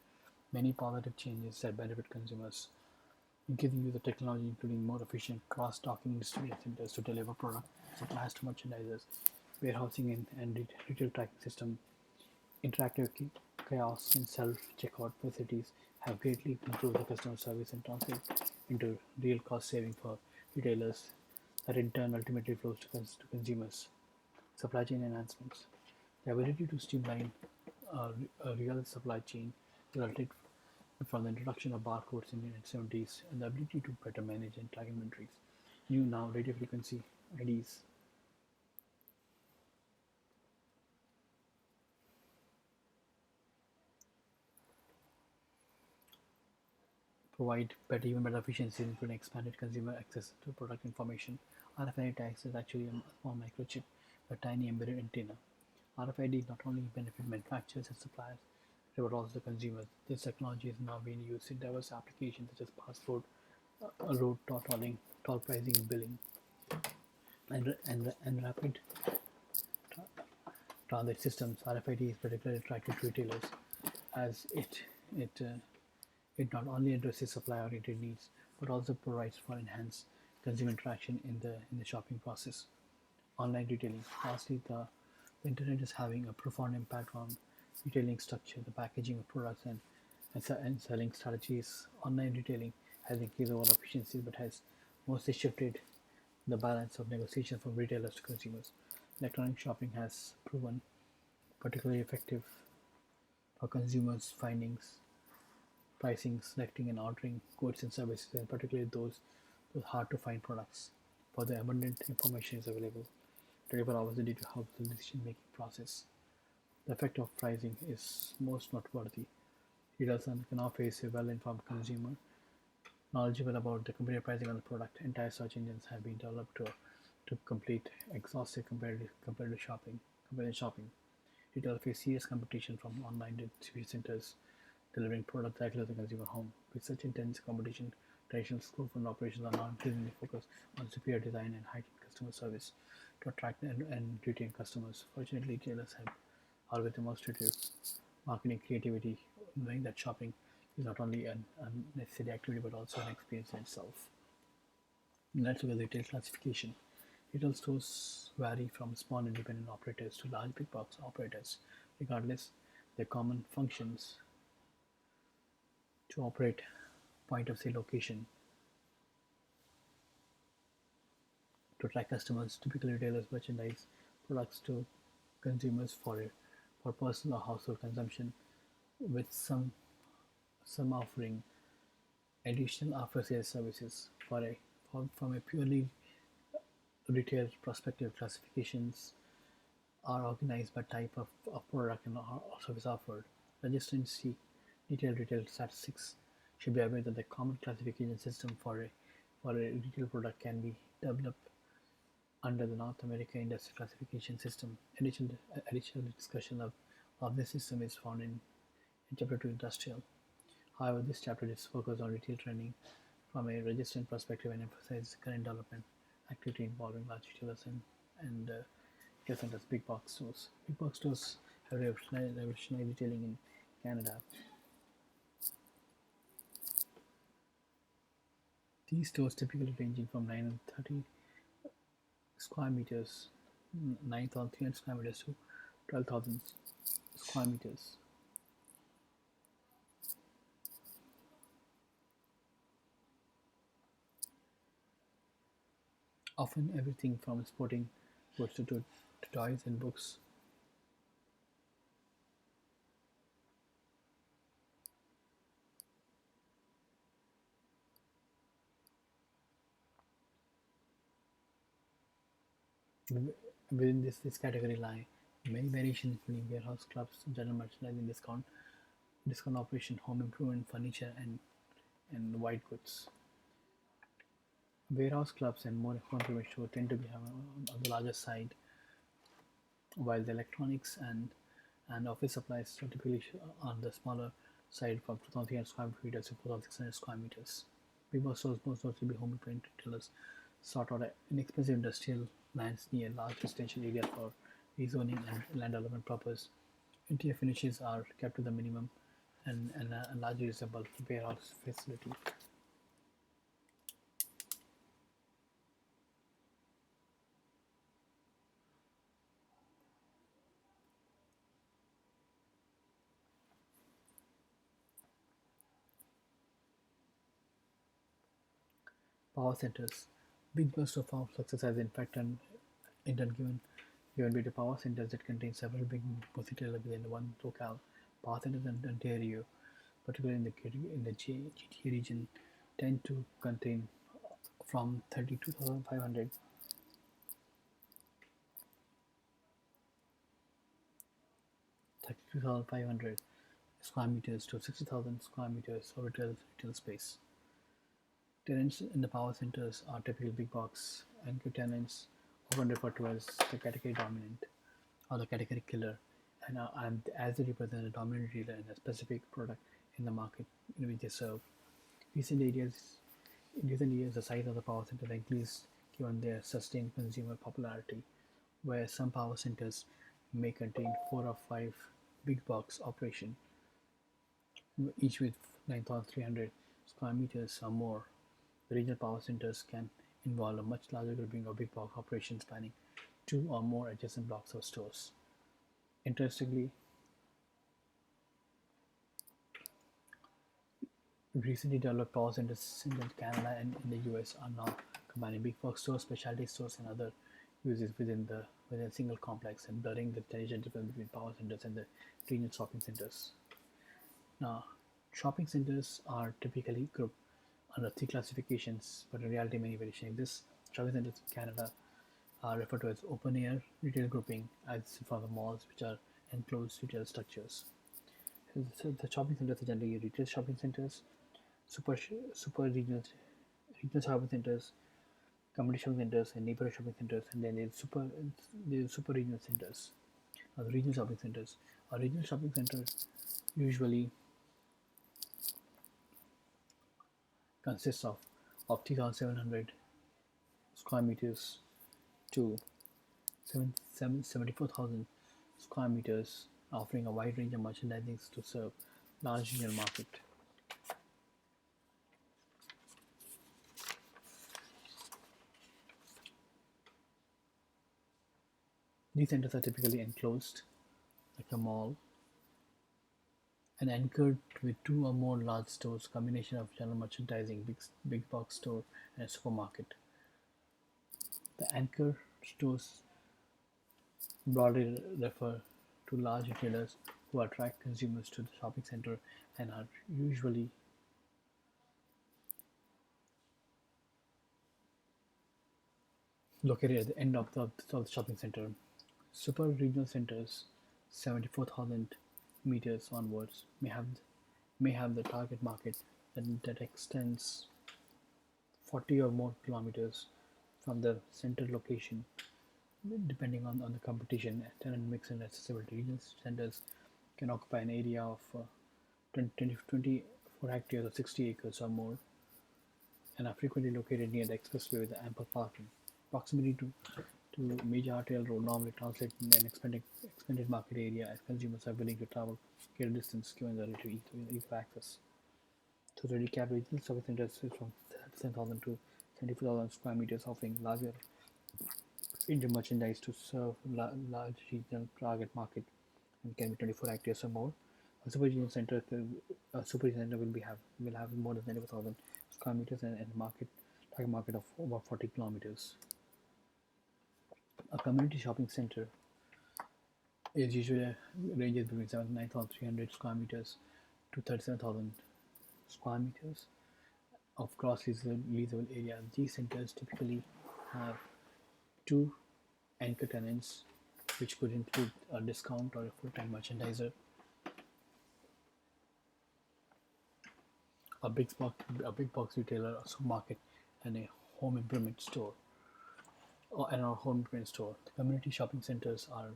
many positive changes that benefit consumers, increasing use of technology including more efficient cross-docking distribution centers to deliver product supplies to merchandisers, warehousing and retail tracking system, interactive kiosks and self-checkout facilities have greatly improved the customer service and translate into real cost saving for retailers that in turn ultimately flows to consumers. Supply chain enhancements. The ability to streamline a real supply chain resulted from the introduction of barcodes in the 1970s and the ability to better manage and track inventories. New now radio frequency IDs provide even better efficiencies, including expanded consumer access to product information. RFID tags is actually a small microchip, a tiny embedded antenna. RFID not only benefit manufacturers and suppliers, but also the consumers. This technology is now being used in diverse applications such as passport, road tolling, toll pricing and billing, and rapid transit systems. RFID is particularly attractive to retailers as it not only addresses supply-oriented needs but also provides for enhanced consumer interaction in the shopping process. Online retailing. Lastly, the internet is having a profound impact on retailing structure, the packaging of products, and selling strategies. Online retailing has increased overall efficiency but has mostly shifted the balance of negotiation from retailers to consumers. Electronic shopping has proven particularly effective for consumers findings pricing, selecting and ordering goods and services, and particularly those hard to find products. Further abundant information is available. 24 hours a day to help the decision making process. The effect of pricing is most noteworthy. Retailers can now face a well informed consumer knowledgeable about the competitive pricing of the product. Entire search engines have been developed to complete exhaustive comparative shopping. Retailers face serious competition from online distribution centers delivering products directly to the consumer home. With such intense competition, Traditional schools and operations are now increasingly focused on superior design and heightened customer service to attract and retain customers. Fortunately, retailers have always demonstrated marketing creativity, knowing that shopping is not only a necessary activity but also an experience in itself. Let's look at retail classification. Retail stores vary from small independent operators to large big box operators. Regardless, their common functions to operate point of sale location to attract customers. Typical retailers merchandise products to consumers for personal or household consumption, with some offering additional after-sales services. From a purely retail perspective, classifications are organized by type of product and or service offered. Registrants seek detailed retail statistics should be aware that the common classification system for a retail product can be developed under the North American Industry Classification System. Additional discussion of this system is found in Chapter 2 Industrial. However, this chapter is focused on retail training from a registrant perspective and emphasizes current development activity involving large retailers and retail centers, big box stores. Big box stores have revolutionized retailing in Canada. These stores typically ranging from 930 square meters, 9,300 square meters to 12,000 square meters. Often everything from sporting goods to toys and books. Within this category lie many variations including warehouse clubs, general merchandising, discount operation, home improvement, furniture, and white goods. Warehouse clubs and more home improvement stores tend to be on the larger side, while the electronics and office supplies are typically on the smaller side from 2,300 square meters to 4,600 square meters. Big box stores, most notably home improvement retailers, sought out inexpensive industrial lands near large residential areas for rezoning and land development purposes. Interior finishes are kept to the minimum and largely resemble warehouse facility. Power centers. Big bursts of power fluxes has in fact in turn given way to power centers that contain several big retailers within one locale. Power centers in Ontario, particularly in the GTA region, tend to contain from 32,500 square meters to 60,000 square meters of retail space. Tenants in the power centers are typically big box anchor tenants, often referred to as the category dominant or the category killer, and as they represent a dominant retailer in a specific product in the market in which they serve. Recent years, in recent years, the size of the power center increased given their sustained consumer popularity, where some power centers may contain 4 or 5 big box operation, each with 9,300 square meters or more. The regional power centers can involve a much larger grouping of big box operations spanning 2 or more adjacent blocks of stores. Interestingly, recently developed power centers in Canada and in the US are now combining big box stores, specialty stores, and other uses within a single complex and blurring the intelligent difference between power centers and the regional shopping centers. Now, shopping centers are typically grouped under 3 classifications, but in reality many variations exist. Shopping centers in Canada are referred to as open air retail grouping, as for the malls, which are enclosed retail structures. So the shopping centers are generally retail shopping centers, super super regional shopping centers, community shopping centers, and neighborhood shopping centers, and then there's super regional centers, or the regional shopping centers. A regional shopping center usually consists of 3,700 square meters to 74,000 square meters, offering a wide range of merchandising to serve large regional market. These centers are typically enclosed like a mall and anchored with two or more large stores, combination of general merchandising, big box store, and a supermarket. The anchor stores broadly refer to large retailers who attract consumers to the shopping center and are usually located at the end of the shopping center. Super regional centers, 74,000 meters onwards, may have the target market that extends 40 or more kilometers from the center location, depending on the competition, tenant mix, and accessibility. Regional centers can occupy an area of 24 hectares or 60 acres or more, and are frequently located near the expressway with ample parking. Proximity to major arterial road normally translates in an expanded market area as consumers are willing to travel greater distance given the relative ease of access. So to recap, regional shopping centers is from 10,000 to 24,000 square meters, offering larger range of merchandise to serve large regional target market and can be 24 hectares or more. A super regional center will have more than 24,000 square meters and target market of over 40 kilometers. A community shopping center is usually ranges between 9,300 square meters to 37,000 square meters of gross leasable area. These centers typically have two anchor tenants, which could include a discount or a full-time merchandiser, a big box retailer, a supermarket, and a home improvement store. And our home improvement store. The community shopping centers are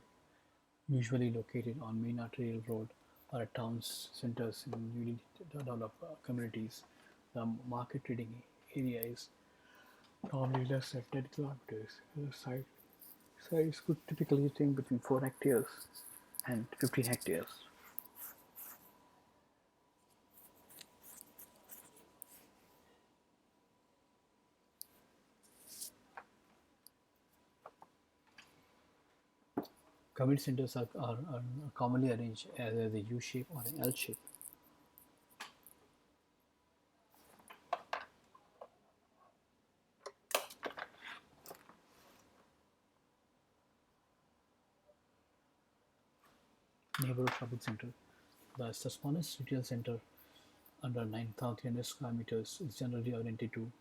usually located on main arterial road or at town centers in newly developed communities. The market trading area is normally less than 10 kilometers. The site size could typically range between 4 hectares and 15 hectares. Community centers are commonly arranged either the U shape or an L shape. Neighborhood shopping center. The smallest retail center under 9,300 square meters is generally oriented to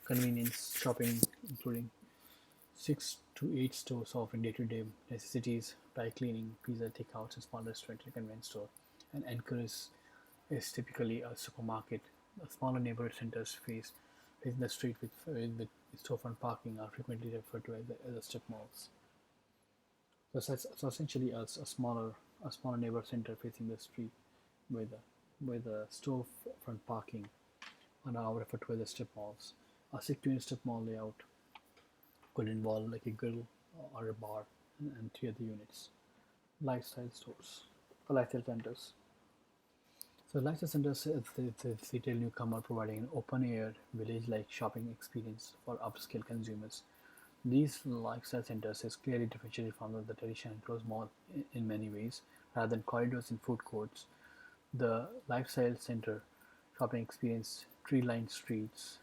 convenience shopping, including 6 to 8 stores offering day-to-day necessities, dry cleaning, pizza takeouts, and small restaurant and convenience store. An anchor is typically a supermarket. The smaller neighborhood centers facing the street with storefront parking are frequently referred to as the strip malls. So essentially, a smaller neighborhood center facing the street with a storefront parking are now referred to as the strip malls. A 6 to 8 strip mall layout could involve like a grill or a bar and 3 other units. Lifestyle stores, lifestyle centers. So lifestyle centers is the retail newcomer providing an open-air village-like shopping experience for upscale consumers. These lifestyle centers is clearly differentiated from the traditional enclosed mall in many ways. Rather than corridors and food courts, the lifestyle center shopping experience tree-lined streets,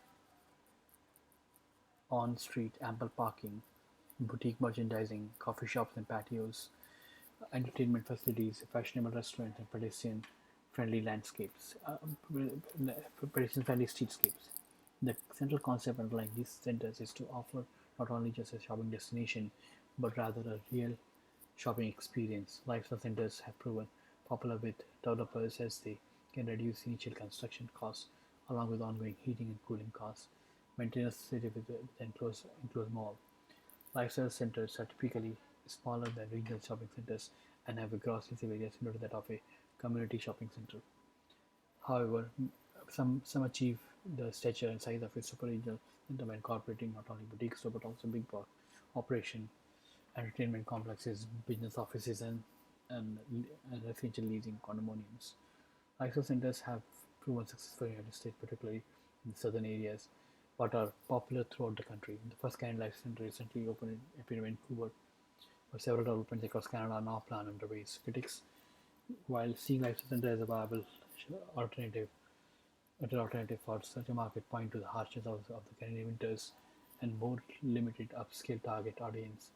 on-street ample parking, boutique merchandising, coffee shops and patios, entertainment facilities, fashionable restaurants, and pedestrian-friendly landscapes, pedestrian-friendly streetscapes. The central concept underlying these centers is to offer not only just a shopping destination, but rather a real shopping experience. Lifestyle centers have proven popular with developers as they can reduce initial construction costs along with ongoing heating and cooling costs, maintenance associated with the enclosed mall. Lifestyle centers are typically smaller than regional shopping centers and have a gross leasable area similar to that of a community shopping center. However, Some achieve the stature and size of a super regional center by incorporating not only boutique store but also big box operation, entertainment complexes, business offices, and residential leasing condominiums. Lifestyle centers have proven successful in United States, particularly in southern areas, but are popular throughout the country. The first Canadian Lifestyle Center recently opened in Vancouver, but several developments across Canada are now planned underway. Critics, while seeing Lifestyle Center as a viable alternative, better alternative for such a market, point to the harshness of the Canadian winters and more limited upscale target audience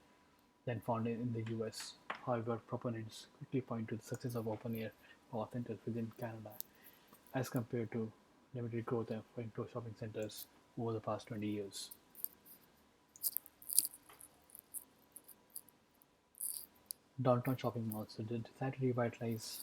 than found in the US. However, proponents quickly point to the success of open air power centers within Canada as compared to limited growth of indoor shopping centers over the past 20 years. Downtown shopping malls. So the desire to revitalize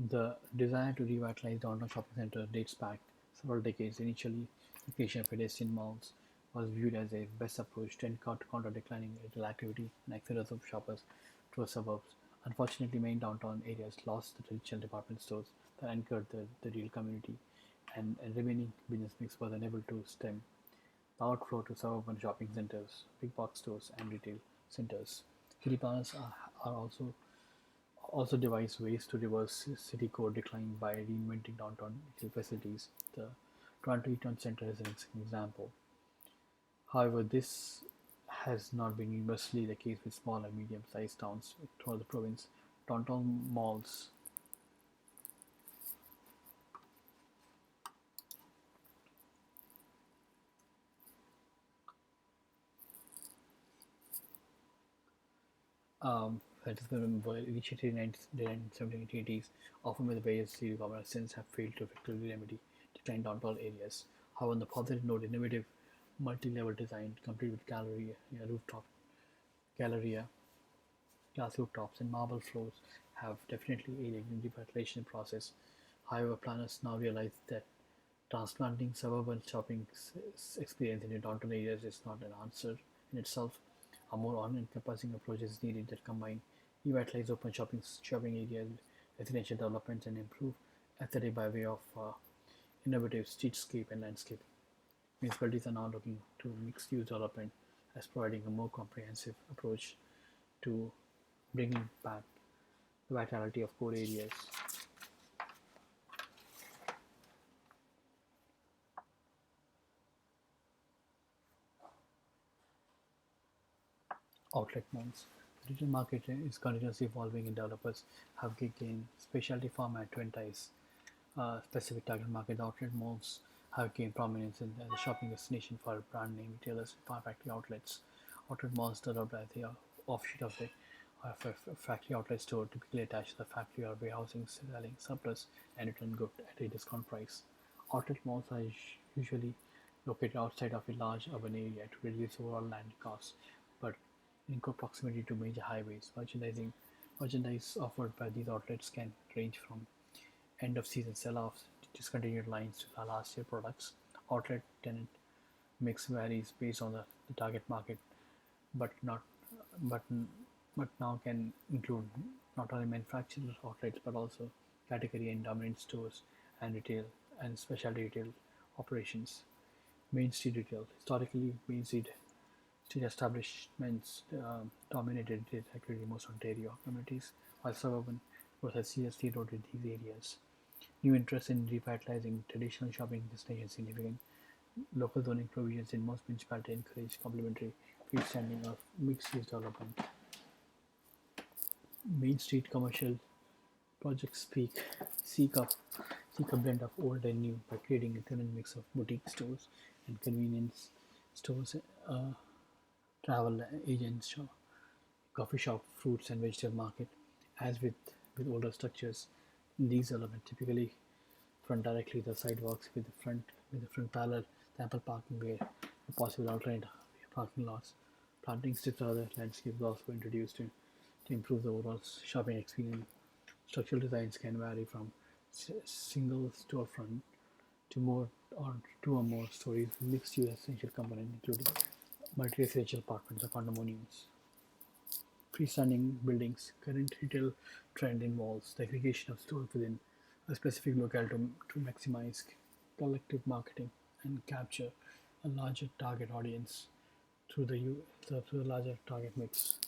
the desire to revitalize downtown shopping centers dates back several decades. Initially, the creation of pedestrian malls was viewed as a best approach to counter declining retail activity and exodus of shoppers to the suburbs. Unfortunately, many downtown areas lost the traditional department stores that anchored the real community, and remaining business mix was unable to stem the outflow to suburban shopping centers, big box stores, and retail centers. City planners are also devise ways to reverse city core decline by reinventing downtown retail facilities. The Toronto Eaton Centre is an example. However, this has not been universally the case with small and medium-sized towns throughout the province. Downtown malls that is were initiated in the 1970s, often with various city governments since have failed to effectively remedy declined downtown areas. However, on the positive note, innovative multi-level design, complete with gallery, rooftop galleria, glass rooftops, and marble floors, have definitely aided in the revitalization process. However, planners now realize that transplanting suburban shopping experience into downtown areas is not an answer in itself. A more all-encompassing approach is needed that combine revitalize open shopping areas, residential developments, and improve aesthetic by way of innovative streetscape and landscape. Municipalities are now looking to mixed-use development as providing a more comprehensive approach to bringing back the vitality of core areas. Outlet malls. The retail market is continuously evolving and developers have gained specialty format to entice specific target market. Outlet malls have gained prominence in the shopping destination for brand name retailers and factory outlets. Outlet malls developed as the offshoot of a factory outlet store, typically attached to the factory or warehousing, selling surplus and return goods at a discount price. Outlet malls are usually located outside of a large urban area to reduce overall land costs, but in proximity to major highways. Merchandise offered by these outlets can range from end-of-season sell-offs to discontinued lines to the last year products. Outlet tenant mix varies based on the target market, but not but but now can include not only manufacturer outlets but also category and dominant stores and retail and specialty retail operations. Main Street retail. Historically, Main Street establishments dominated retail activity in most Ontario communities, while suburban growth has seriously eroded these areas. New interest in revitalizing traditional shopping destinations is significant. Local zoning provisions in most municipalities encourage complementary freestanding or mixed-use development. Main Street commercial projects seek a blend of old and new by creating a current mix of boutique stores and convenience stores, travel agents, coffee shop, fruits and vegetable market. As with older structures, these elements typically front directly the sidewalks with the front parallel to ample parking where a possible alternate parking lots. Planting strips or other landscapes also introduced to improve the overall shopping experience. Structural designs can vary from single storefront to more or two or more stories with mixed use essential components including multi-residential apartments or condominiums. freestanding buildings. Current retail trend involves the aggregation of stores within a specific locale to maximize collective marketing and capture a larger target audience through the larger target mix.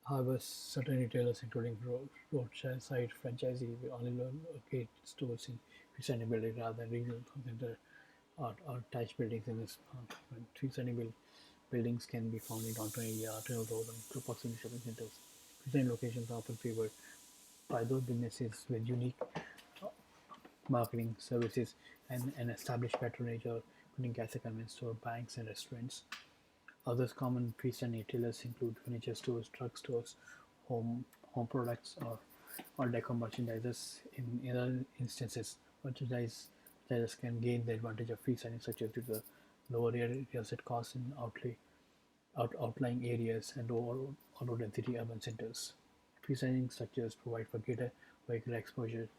However, certain retailers, including roadside franchisee, will only locate stores in freestanding buildings rather than regional center or attached buildings in this department. Buildings can be found in downtown area, alternate road, and proximity shopping centers. Freestanding locations are often favored by those businesses with unique marketing services and an established patronage, or including gas and convenience store, banks, and restaurants. Other common freestanding retailers include furniture stores, drug stores, home home products, or decor merchandisers. In other instances, merchandisers can gain the advantage of freestanding structures due to the lower real estate costs in outlying areas and low density urban centers. Freestanding structures provide for greater vehicular exposure,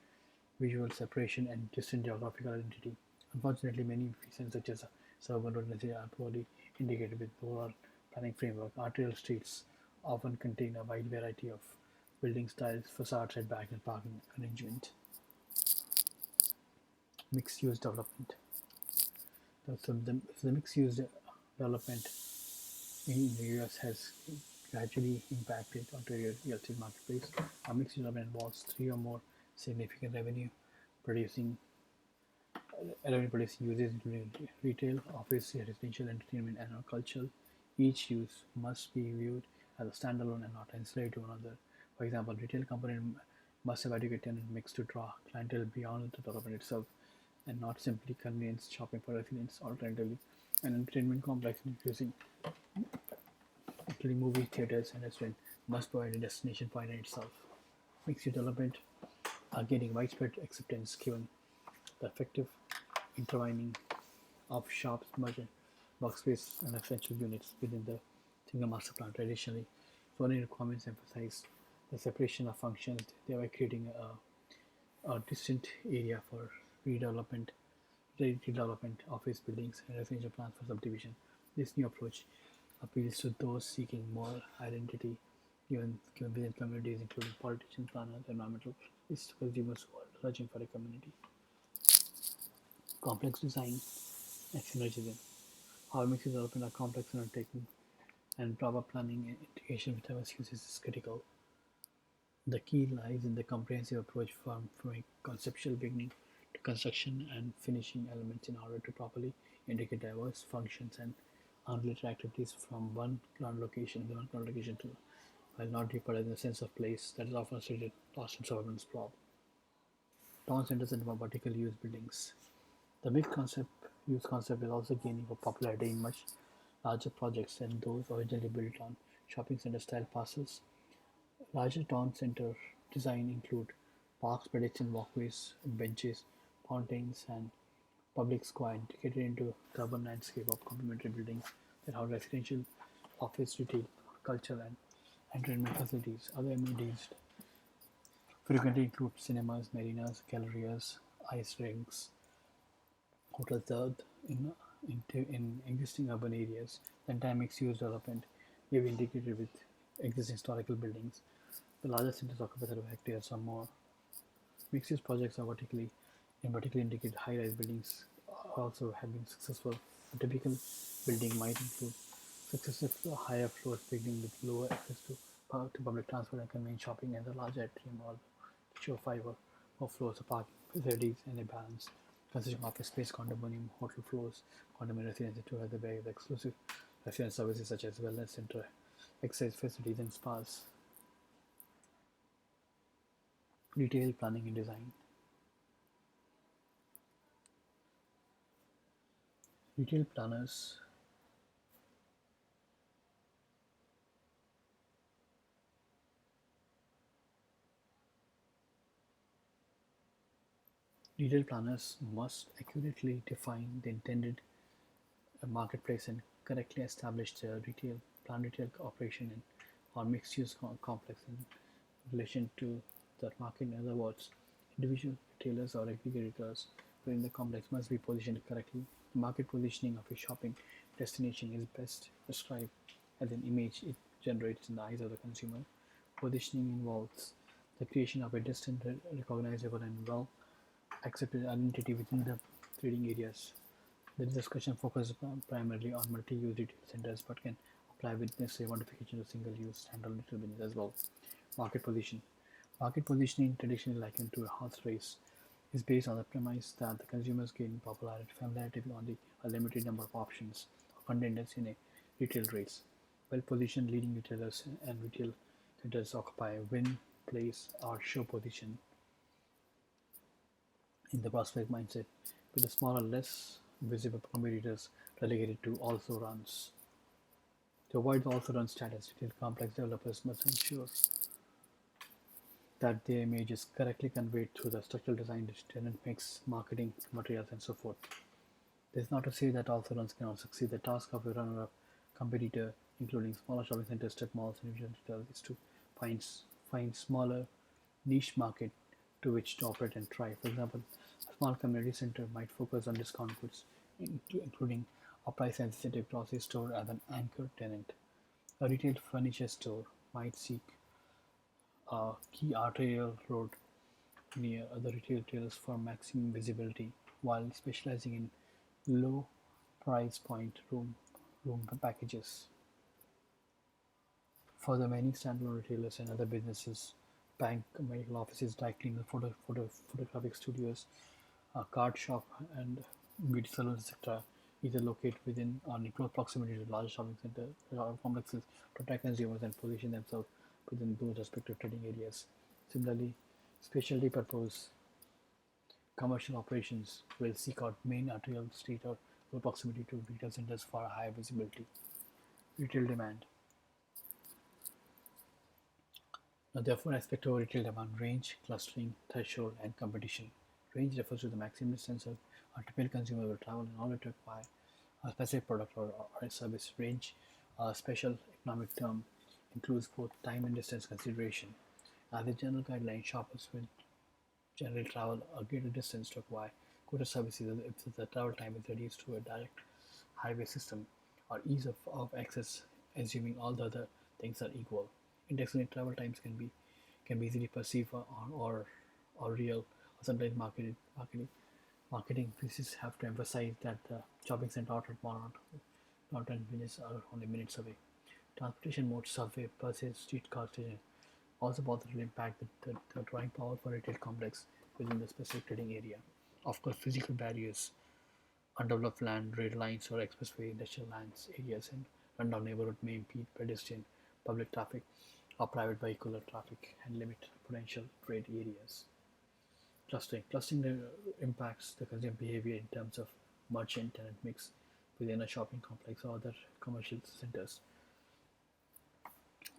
visual separation, and distinct geographical identity. Unfortunately, many features such as suburban redundancy are poorly integrated with overall planning framework. Arterial streets often contain a wide variety of building styles, facade setback, and parking arrangement. Mixed-use development. The mixed-use development in the US has gradually impacted Ontario real estate marketplace. A mixed development involves three or more significant producing revenue-producing uses, including retail, office, residential, entertainment, and cultural. Each use must be viewed as a standalone and not ancillary to another. For example, retail company must have adequate tenant mix to draw clientele beyond the development itself, and not simply convenience shopping for residents. Alternatively, an entertainment complex including movie theaters and restaurants must provide a destination point in itself. Mixed-use development are gaining widespread acceptance given the effective intertwining of shops, merchant, workspace, and essential units within the single master plan. Traditionally, zoning requirements emphasize the separation of functions, thereby creating a distinct area for redevelopment, redevelopment, office buildings, and residential plans for subdivision. This new approach appeals to those seeking more identity given within communities, including politicians, planners, environmental consumers who are searching for a community. Complex design and synergism. How mixed development are complex undertaking, and proper planning and integration with diverse uses is critical. The key lies in the comprehensive approach from a conceptual beginning to construction and finishing elements in order to properly integrate diverse functions and unrelated activities from one ground location to, while not jeopardizing the sense of place that is often stated lost in suburban sprawl. Town centers and vertical use buildings. The mixed concept use concept is also gaining popularity in much larger projects than those originally built on shopping center style parcels. Larger town center design include parks, pedestrian walkways, benches, fountains, and public square integrated into the urban landscape of complementary buildings that house residential, office, retail, cultural, and entertainment facilities. Other amenities frequently include cinemas, marinas, galleries, ice rinks, hotels. In existing urban areas, the entire mixed-use development may be integrated with existing historical buildings. The larger centers occupy 35 hectares or more. Mixed-use projects are vertically integrated high-rise buildings also have been successful. A typical building might include successive higher floors beginning with lower access to public transport and convenient shopping, and the larger atrium or show fiber or floors of parking facilities and a balance consisting of office space, condominium, hotel floors, condominium residences to other way with exclusive residence services such as wellness center, exercise facilities, and spas. Retail planning and design. Retail planners Retail planners must accurately define the intended marketplace and correctly establish the retail operation in or mixed-use complex in relation to that market. In other words, individual retailers or aggregators within the complex must be positioned correctly market positioning of a shopping destination is best described as an image it generates in the eyes of the consumer. Positioning involves the creation of a distinct, recognizable, and well accepted identity within the trading areas. The discussion focuses primarily on multi-use retail centers but can apply with necessary modification to single-use standalone retail business as well. Market position. Market positioning, traditionally likened to a horse race, is based on the premise that the consumers gain familiarity with only a limited number of options or contenders in a retail race. Well-positioned leading retailers and retail centers occupy a win, place, or show position in the prospect mindset, with the smaller, less visible competitors relegated to also runs. To avoid the also run status, retail complex developers must ensure that their image is correctly conveyed through the structural design, tenant mix, marketing, materials, and so forth. This is not to say that also runs cannot succeed. The task of a runner-up competitor, including smaller shopping centers, strip malls, and regional retail, is to find smaller niche market to which to operate and thrive. For example, a small community center might focus on discount goods, including a price-sensitive grocery store as an anchor tenant. A retail furniture store might seek a key arterial road near other retailers for maximum visibility, while specializing in low price point room packages. For the many standalone retailers and other businesses, bank, medical offices, dry cleaners, photographic studios, a card shop, and beauty salons, etc., either located within or in close proximity to large shopping centers or complexes to attract consumers and position themselves within those respective trading areas. Similarly, specialty purpose commercial operations will seek out main arterial street or low proximity to retail centers for high visibility. Retail demand. Now, therefore, aspect of retail demand range, clustering, threshold, and competition. Range refers to the maximum distance a typical consumer will travel in order to acquire a specific product or a service. Range, a special economic term, includes both time and distance consideration. As a general guideline, shoppers will generally travel a greater distance to acquire goods or services if the travel time is reduced to a direct highway system or ease of access, assuming all the other things are equal. Indefinite travel times can be easily perceived or real, or sometimes marketing pieces have to emphasize that the shopping center outer not 10 minutes are only minutes away. Transportation modes, subway, buses, streetcar stations also positively impact the drawing power for retail complex within the specific trading area. Of course, physical barriers, undeveloped land, rail lines, or expressway industrial lands areas in rundown neighborhood may impede pedestrian, public traffic, or private vehicular traffic and limit potential trade areas. Clustering impacts the consumer behavior in terms of merchant-tenant mix within a shopping complex or other commercial centers.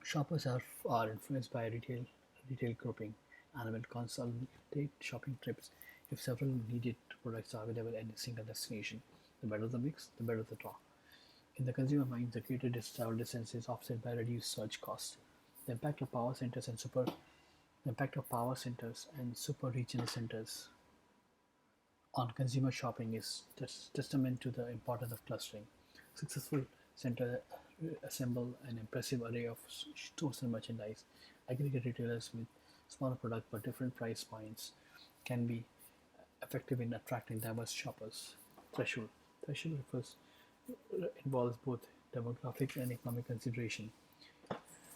Shoppers are influenced by retail grouping and will consolidate shopping trips if several needed products are available at a single destination. The better the mix, the better the draw. In the consumer mind, the greater travel distance is offset by reduced search costs. The impact of power centers and super the impact of power centers and super regional centers on consumer shopping is testament to the importance of clustering. Successful centers assemble an impressive array of stores and merchandise. Aggregate retailers with smaller products but different price points can be effective in attracting diverse shoppers. Threshold. Threshold involves both demographic and economic consideration.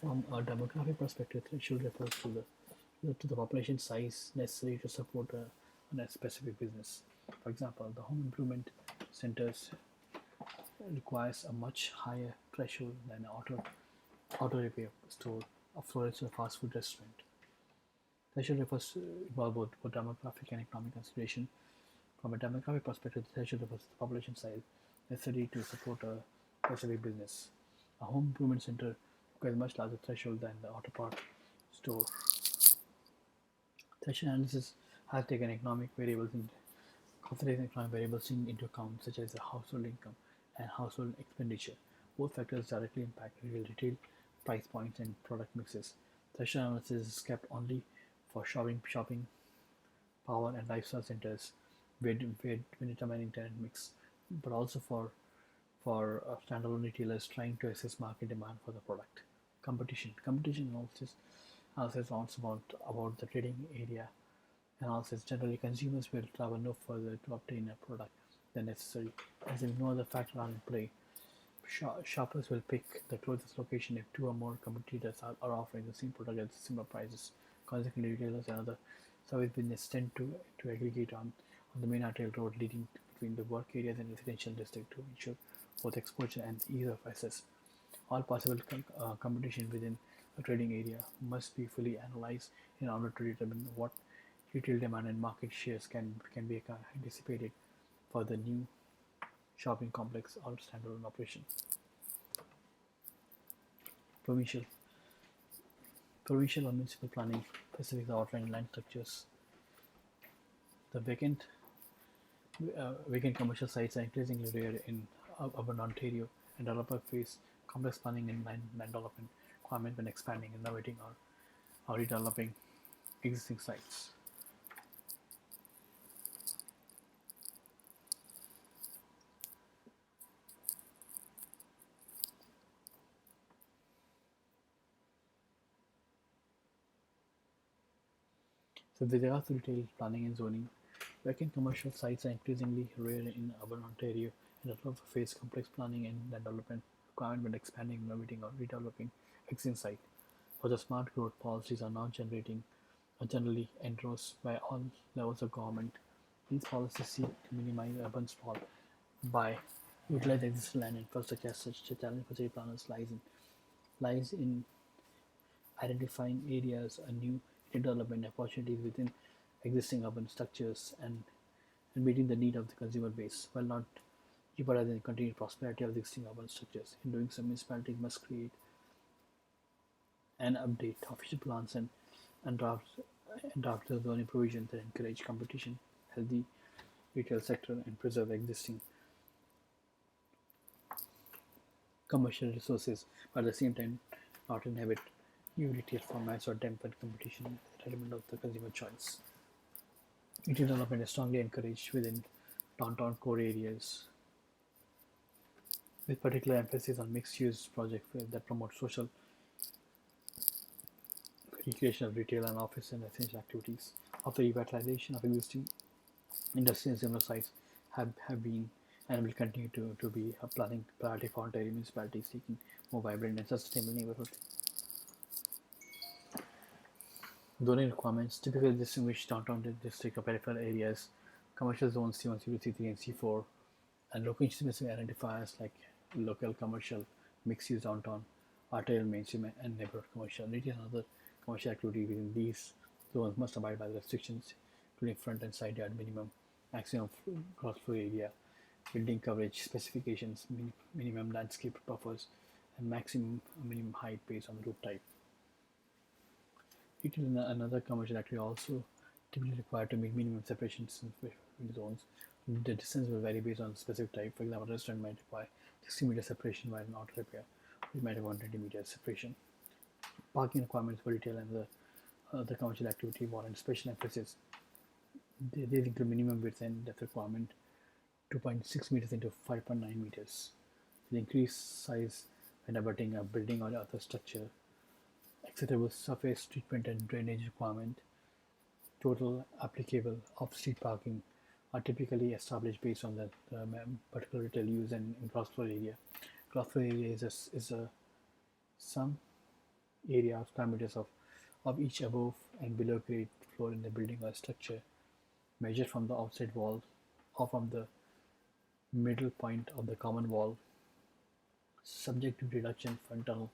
From a demographic perspective, threshold refers to the population size necessary to support a specific business. For example, the home improvement centers requires a much higher threshold than an auto repair store, a florist, or fast food restaurant. Threshold refers to involve both demographic and economic consideration. From a demographic perspective, the threshold refers to the population size necessary to support a specific business. A home improvement center requires a much larger threshold than the auto part store. Threshold analysis has taken considering economic variables into account, such as the household income and household expenditure. Both factors directly impact retail price points and product mixes. Threshold analysis is kept only for shopping, power, and lifestyle centers when determining tenant mix. but also for standalone retailers trying to assess market demand for the product. Competition also sounds about the trading area analysis. Generally, consumers will travel no further to obtain a product than necessary, as if no other factor are in play. Shoppers will pick the closest location if two or more competitors are offering the same product at similar prices. Consequently, retailers and other service business tend to aggregate on the main arterial road leading between the work areas and residential district to ensure both exposure and ease of access. All possible competition within a trading area must be fully analyzed in order to determine what retail demand and market shares can be anticipated for the new shopping complex or standalone operation. Provincial, provincial or municipal planning specifics outline land structures. The vacant commercial sites are increasingly rare in urban Ontario, and developers face complex planning and land development requirements when expanding, innovating, or redeveloping existing sites. So, with regards to retail planning and zoning, vacant commercial sites are increasingly rare in urban Ontario, and developers face complex planning and land development requirements when expanding, innovating, or redeveloping existing sites. For the smart growth policies are now generally endorsed by all levels of government. These policies seek to minimize urban sprawl by utilizing existing land infrastructure as such. The challenge for city planners lies in identifying areas and new development opportunities within existing urban structures and meeting the need of the consumer base while not jeopardizing the continued prosperity of the existing urban structures. In doing so, municipalities must create and update official plans and draft the zoning provisions that encourage competition, healthy retail sector, and preserve existing commercial resources, but at the same time not inhibit new retail formats or dampen competition with the element of the consumer choice. Retail development is strongly encouraged within downtown core areas, with particular emphasis on mixed-use projects that promote social recreational retail and office and essential activities. After revitalization of existing industry and similar sites have been and will continue to be a planning priority for Ontario municipalities seeking more vibrant and sustainable neighborhoods. Zoning requirements typically distinguish downtown district or peripheral areas, commercial zones C1, C2, C3, and C4, and location-specific identifiers like local commercial, mixed-use downtown, arterial mainstream, and neighborhood commercial. Retail and other commercial activity within these zones must abide by the restrictions, including front and side yard minimum, maximum gross floor area, building coverage specifications, minimum landscape buffers, and maximum minimum height based on the roof type. Retail and another commercial activity also typically required to meet minimum separation distance between zones. The distance will vary based on specific type. For example, a restaurant might require 60-meter separation while an auto repair might have 120-meter separation. Parking requirements for retail and the commercial activity warrant special emphasis. These include minimum width and depth requirement 2.6 meters into 5.9 meters. With increased size when abutting a building or other structure, acceptable surface treatment and drainage requirement, total applicable off-street parking are typically established based on the particular retail use and in gross floor area. Gross floor area is a sum area of square meters of each above and below grade floor in the building or structure, measured from the outside wall or from the middle point of the common wall, subject to reduction for internal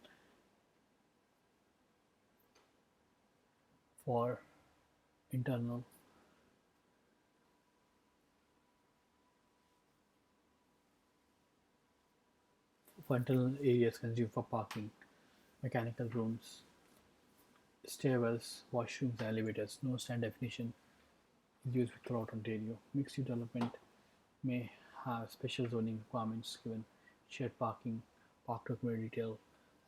internal areas consumed for parking, mechanical rooms, stairwells, washrooms, and elevators. No standard definition is used throughout Ontario. Mixed-use development may have special zoning requirements given shared parking, park to accommodate retail,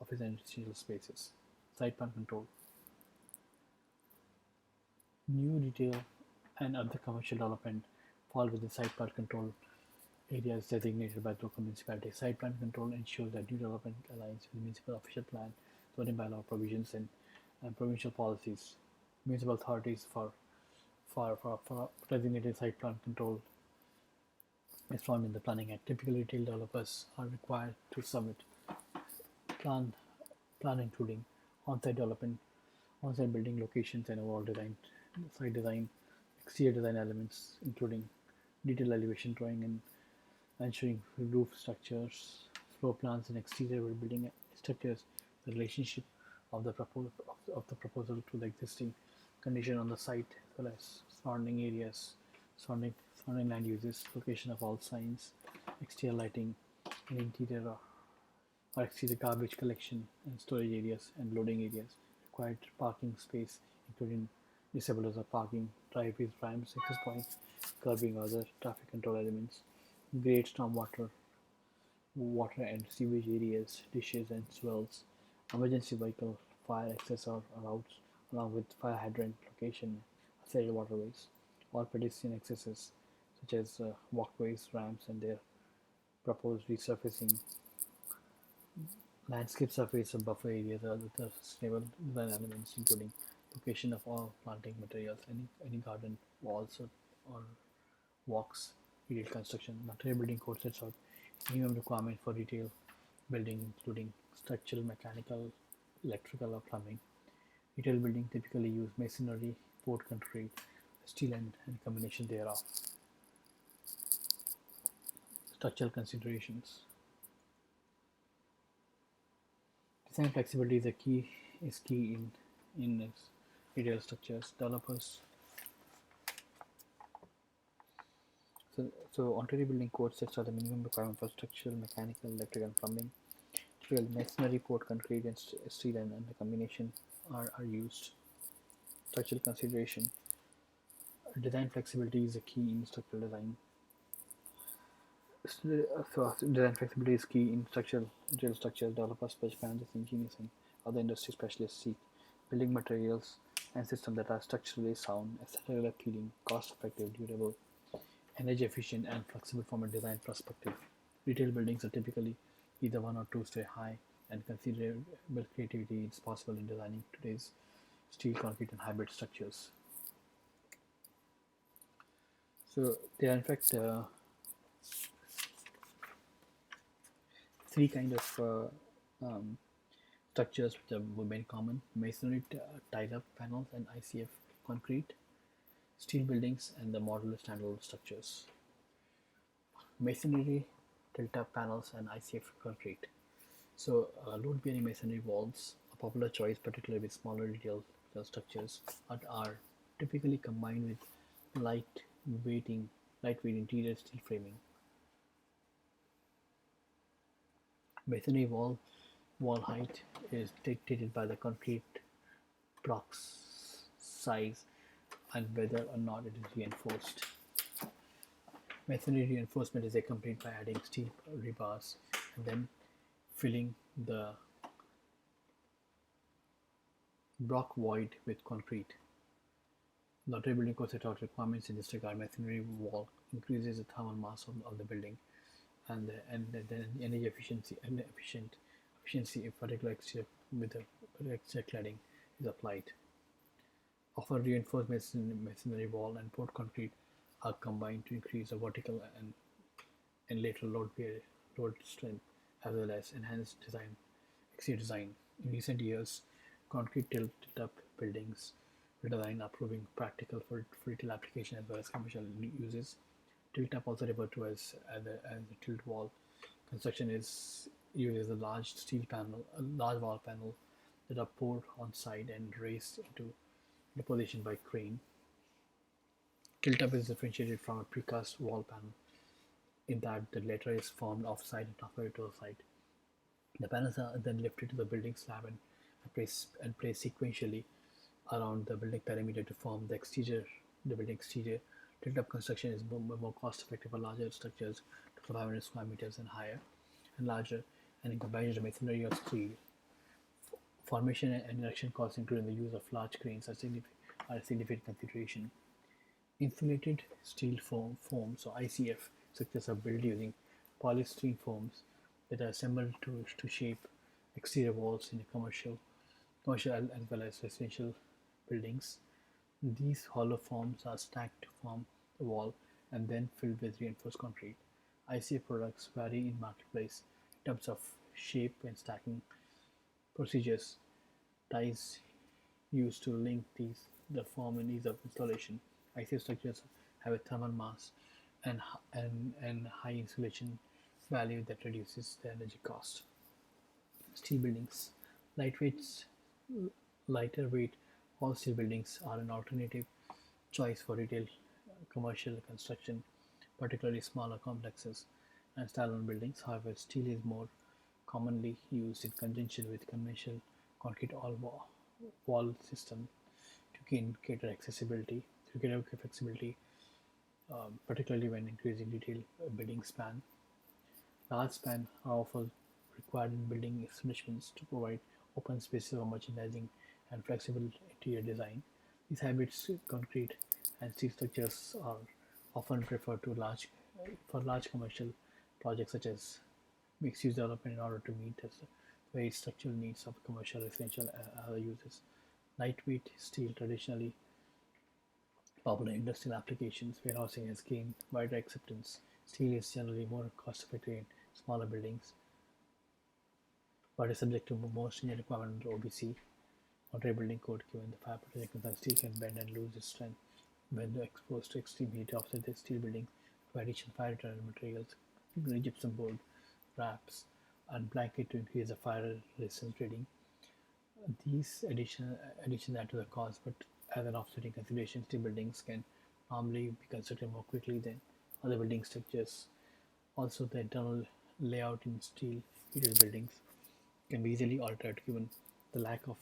office, and residential spaces. Site plan control. New retail and other commercial development fall within site plan control Area is designated by the local municipality. Site plan control ensures that new development aligns with municipal official plan, zoning bylaw provisions, and provincial policies. Municipal authorities for designated site plan control is found in the Planning Act. Typically, retail developers are required to submit plan plan including on-site development, on-site building locations, and overall design, site design, exterior design elements, including detailed elevation drawing and ensuring roof structures, floor plans, and exterior building structures. The relationship of the proposal to the existing condition on the site, as well as surrounding areas, surrounding surrounding land uses, location of all signs, exterior lighting, and interior or exterior garbage collection and storage areas and loading areas, required parking space, including disabled of parking, driveways, ramps, access points, curbing, other traffic control elements, great stormwater, water and sewage areas, ditches and swells, emergency vehicle, fire access or routes, along with fire hydrant location, assigned waterways, all pedestrian accesses such as walkways, ramps, and their proposed resurfacing, landscape surface and buffer areas are the sustainable design elements, including location of all planting materials, any garden walls or walks, retail construction. Material building code sets out minimum requirement for retail building, including structural, mechanical, electrical, or plumbing. Retail building typically use masonry, poured concrete, steel, and combination thereof. Structural considerations. Design flexibility is key in retail structures. Developers. So Ontario Building Code sets out the minimum requirement for structural, mechanical, electrical, and plumbing. Typical masonry, poured concrete, and steel and the combination are used. Structural consideration. Design flexibility is a key in structural design. So design flexibility is key in retail structures. Developers, special planners, engineers, and other industry specialists seek building materials and systems that are structurally sound, aesthetically appealing, cost-effective, durable, energy efficient, and flexible from a design perspective. Retail buildings are typically either one or two story high, and considerable creativity is possible in designing today's steel, concrete, and hybrid structures. So there are in fact three kind of um, structures which are very common: masonry tied-up panels and ICF concrete, steel buildings, and the modular standalone structures. Masonry tilt-up panels and ICF concrete. So load-bearing masonry walls, a popular choice, particularly with smaller retail structures, are typically combined with weighting, lightweight interior steel framing. Masonry wall height is dictated by the concrete block's size and whether or not it is reinforced. Masonry reinforcement is accompanied by adding steel rebars and then filling the block void with concrete. The Ontario Building Code set out requirements in this regard. Masonry wall increases the thermal mass of the building and energy efficiency if particular exterior with the exterior cladding is applied. Often reinforced masonry wall and poured concrete are combined to increase the vertical and lateral load strength as well as enhance exterior design. In recent years, concrete tilt-up buildings redesign are proving practical for retail application as well as commercial uses. Tilt-up, also referred to as a tilt wall construction, uses a large wall panel that are poured on site and raised into the position by crane. Tilt-up is differentiated from a precast wall panel in that the latter is formed off-site and transferred to the site. The panels are then lifted to the building slab and placed sequentially around the building perimeter to form the building exterior. Tilt-up construction is more cost-effective for larger structures, to 500 square meters and higher, and larger, and in comparison to masonry or steel. Formation and erection costs, including the use of large cranes, are a significant consideration. Insulated steel foam, so ICF, structures are built using polystyrene foams that are assembled to shape exterior walls in a commercial as well as residential buildings. These hollow forms are stacked to form the wall and then filled with reinforced concrete. ICA products vary in marketplace in terms of shape and stacking procedures. Ties used to link these the form and ease of installation. ICA structures have a thermal mass and high insulation value that reduces the energy cost. Steel buildings, lightweight, lighter weight all steel buildings are an alternative choice for retail commercial construction, particularly smaller complexes and standalone buildings. However, steel is more commonly used in conjunction with conventional concrete wall system to cater accessibility, to cater flexibility, particularly when increasing detail building span. Large span are often required in building establishments to provide open spaces for merchandising and flexible interior design. These hybrid concrete and steel structures are often preferred to large for large commercial projects such as mixed-use development in order to meet the varied structural needs of commercial, residential, and other uses. Lightweight steel, traditionally popular in industrial applications, warehousing has gained wider acceptance. Steel is generally more cost-effective in smaller buildings, but is subject to more stringent requirements under OBC, Montreal Building Code, given the fire protection concern. Steel can bend and lose its strength when exposed to extreme heat. To offset this, steel buildings provide additional fire retardant materials, including gypsum board, wraps, and blanket to increase the fire resistance rating. These additions add to the cost, but as an offsetting consideration, steel buildings can normally be constructed more quickly than other building structures. Also, the internal layout in steel heated buildings can be easily altered given the lack of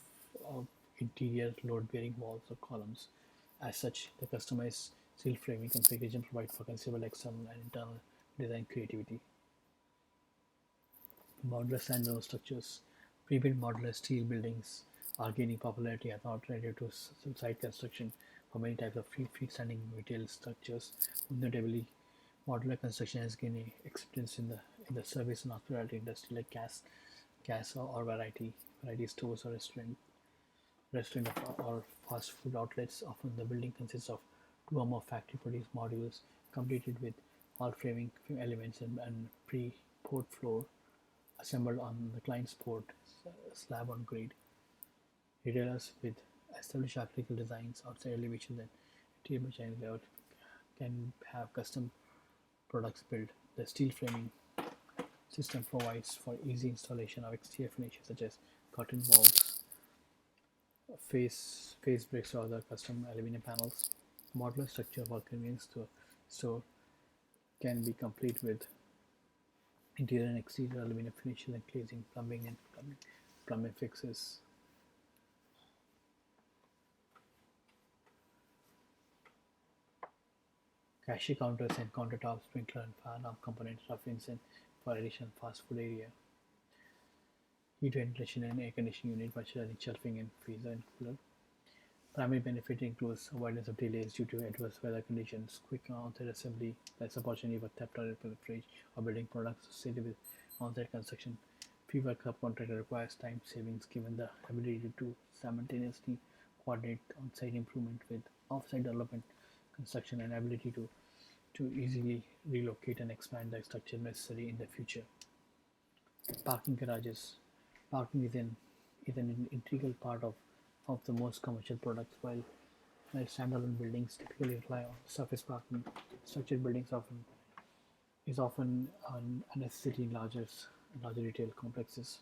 interior load-bearing walls or columns. As such, the customized steel framing configuration provides for considerable external and internal design creativity. Modular standalone structures. Pre-built modular steel buildings are gaining popularity as an alternative to site construction for many types of freestanding retail structures. Notably, modular construction has gained acceptance in the service and hospitality industry, like gas or variety stores or restaurant or fast food outlets. Often, the building consists of two or more factory-produced modules completed with all framing elements and pre-poured floor assembled on the client's port slab on grade. Retailers with established architectural designs outside elevations and interior design layout can have custom products built. The steel framing system provides for easy installation of exterior finishes such as curtain walls, face bricks, or other custom aluminum panels. Modular structure for convenience store can be complete with interior and exterior aluminum finishes and glazing, plumbing and plumbing fixes. Cashier counters and countertops, sprinkler and fire alarm components, rough inset for additional fast food area, heat ventilation and air conditioning unit, merchandising shelving and freezer and cooler. Primary benefit includes avoidance of delays due to adverse weather conditions, quick on-site assembly, less opportunity for theft or fridge or building products associated with on-site construction. Fewer subcontractor requires time savings given the ability to simultaneously coordinate on-site improvement with off-site development, construction, and ability to easily relocate and expand the structure necessary in the future. Parking garages. Parking is an integral part of the most commercial products, while standalone buildings typically rely on surface parking. Structured buildings often a necessity in larger retail complexes.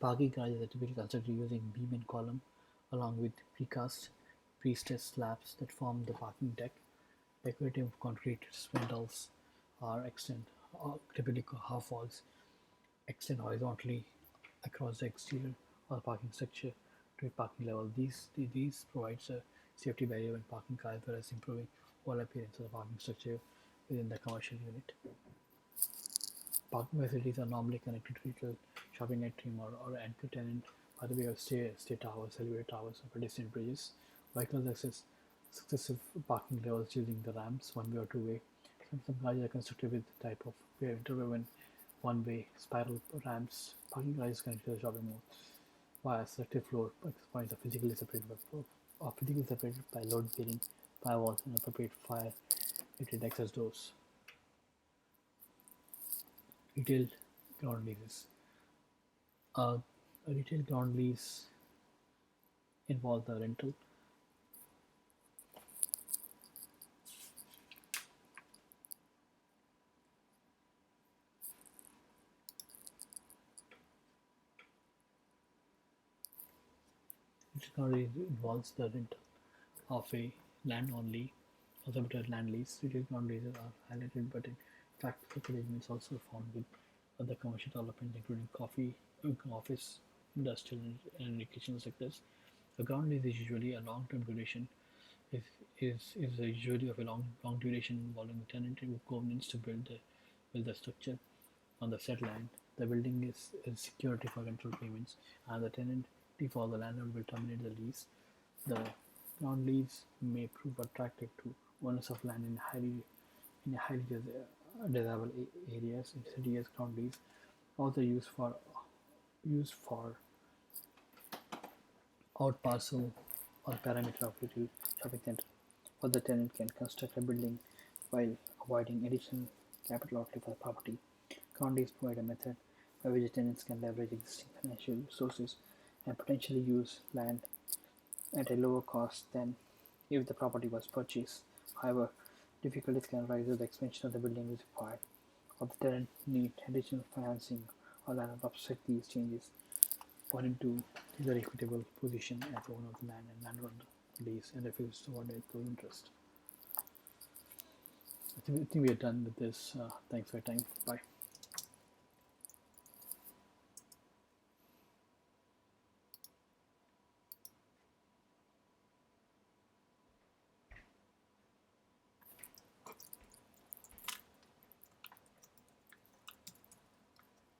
Parking garages are typically constructed using beam and column, along with precast, pre-stressed slabs that form the parking deck. Decorative concrete spindles are typically half walls extend horizontally across the exterior of the parking structure to a parking level. These provides a safety barrier when parking cars, as well as improving overall appearance of the parking structure within the commercial unit. Parking facilities are normally connected to retail shopping at trim or anchor tenant by the way of stay towers, elevator towers, or pedestrian bridges. Vehicles access successive parking levels using the ramps, one way or two way. Some garages are constructed with the type of interwoven one way spiral ramps. Parking garages connected to the shopping mall via selective floor points are physically separated by load bearing firewalls and appropriate fire rated access doors. Retail ground leases. Uh, a retail ground lease involves the rental. Retail ground lease involves the rental of a land only or limited land lease. Retail ground leases are highlighted, but in fact, such arrangements also found with other commercial developments, including coffee, office, industrial, and educational sectors. A ground lease is usually a long-term duration. Is is usually of a long duration involving the tenant covenants to build the structure on the said land. The building is security for rental payments, and the tenant default, the landlord will terminate the lease. The ground lease may prove attractive to owners of land in highly desirable areas. In cities, ground lease also used for out parcel or parameter of little shopping center, or the tenant can construct a building while avoiding additional capital outlay for the property. Ground provide a method by which tenants can leverage existing financial resources and potentially use land at a lower cost than if the property was purchased. However, difficulties can arise if the expansion of the building is required, or the tenant need additional financing or land to offset these changes, pointing to their equitable position as owner of the land and landlord lease and refuse to coordinate those interests. I think we are done with this. Thanks for your time. Bye.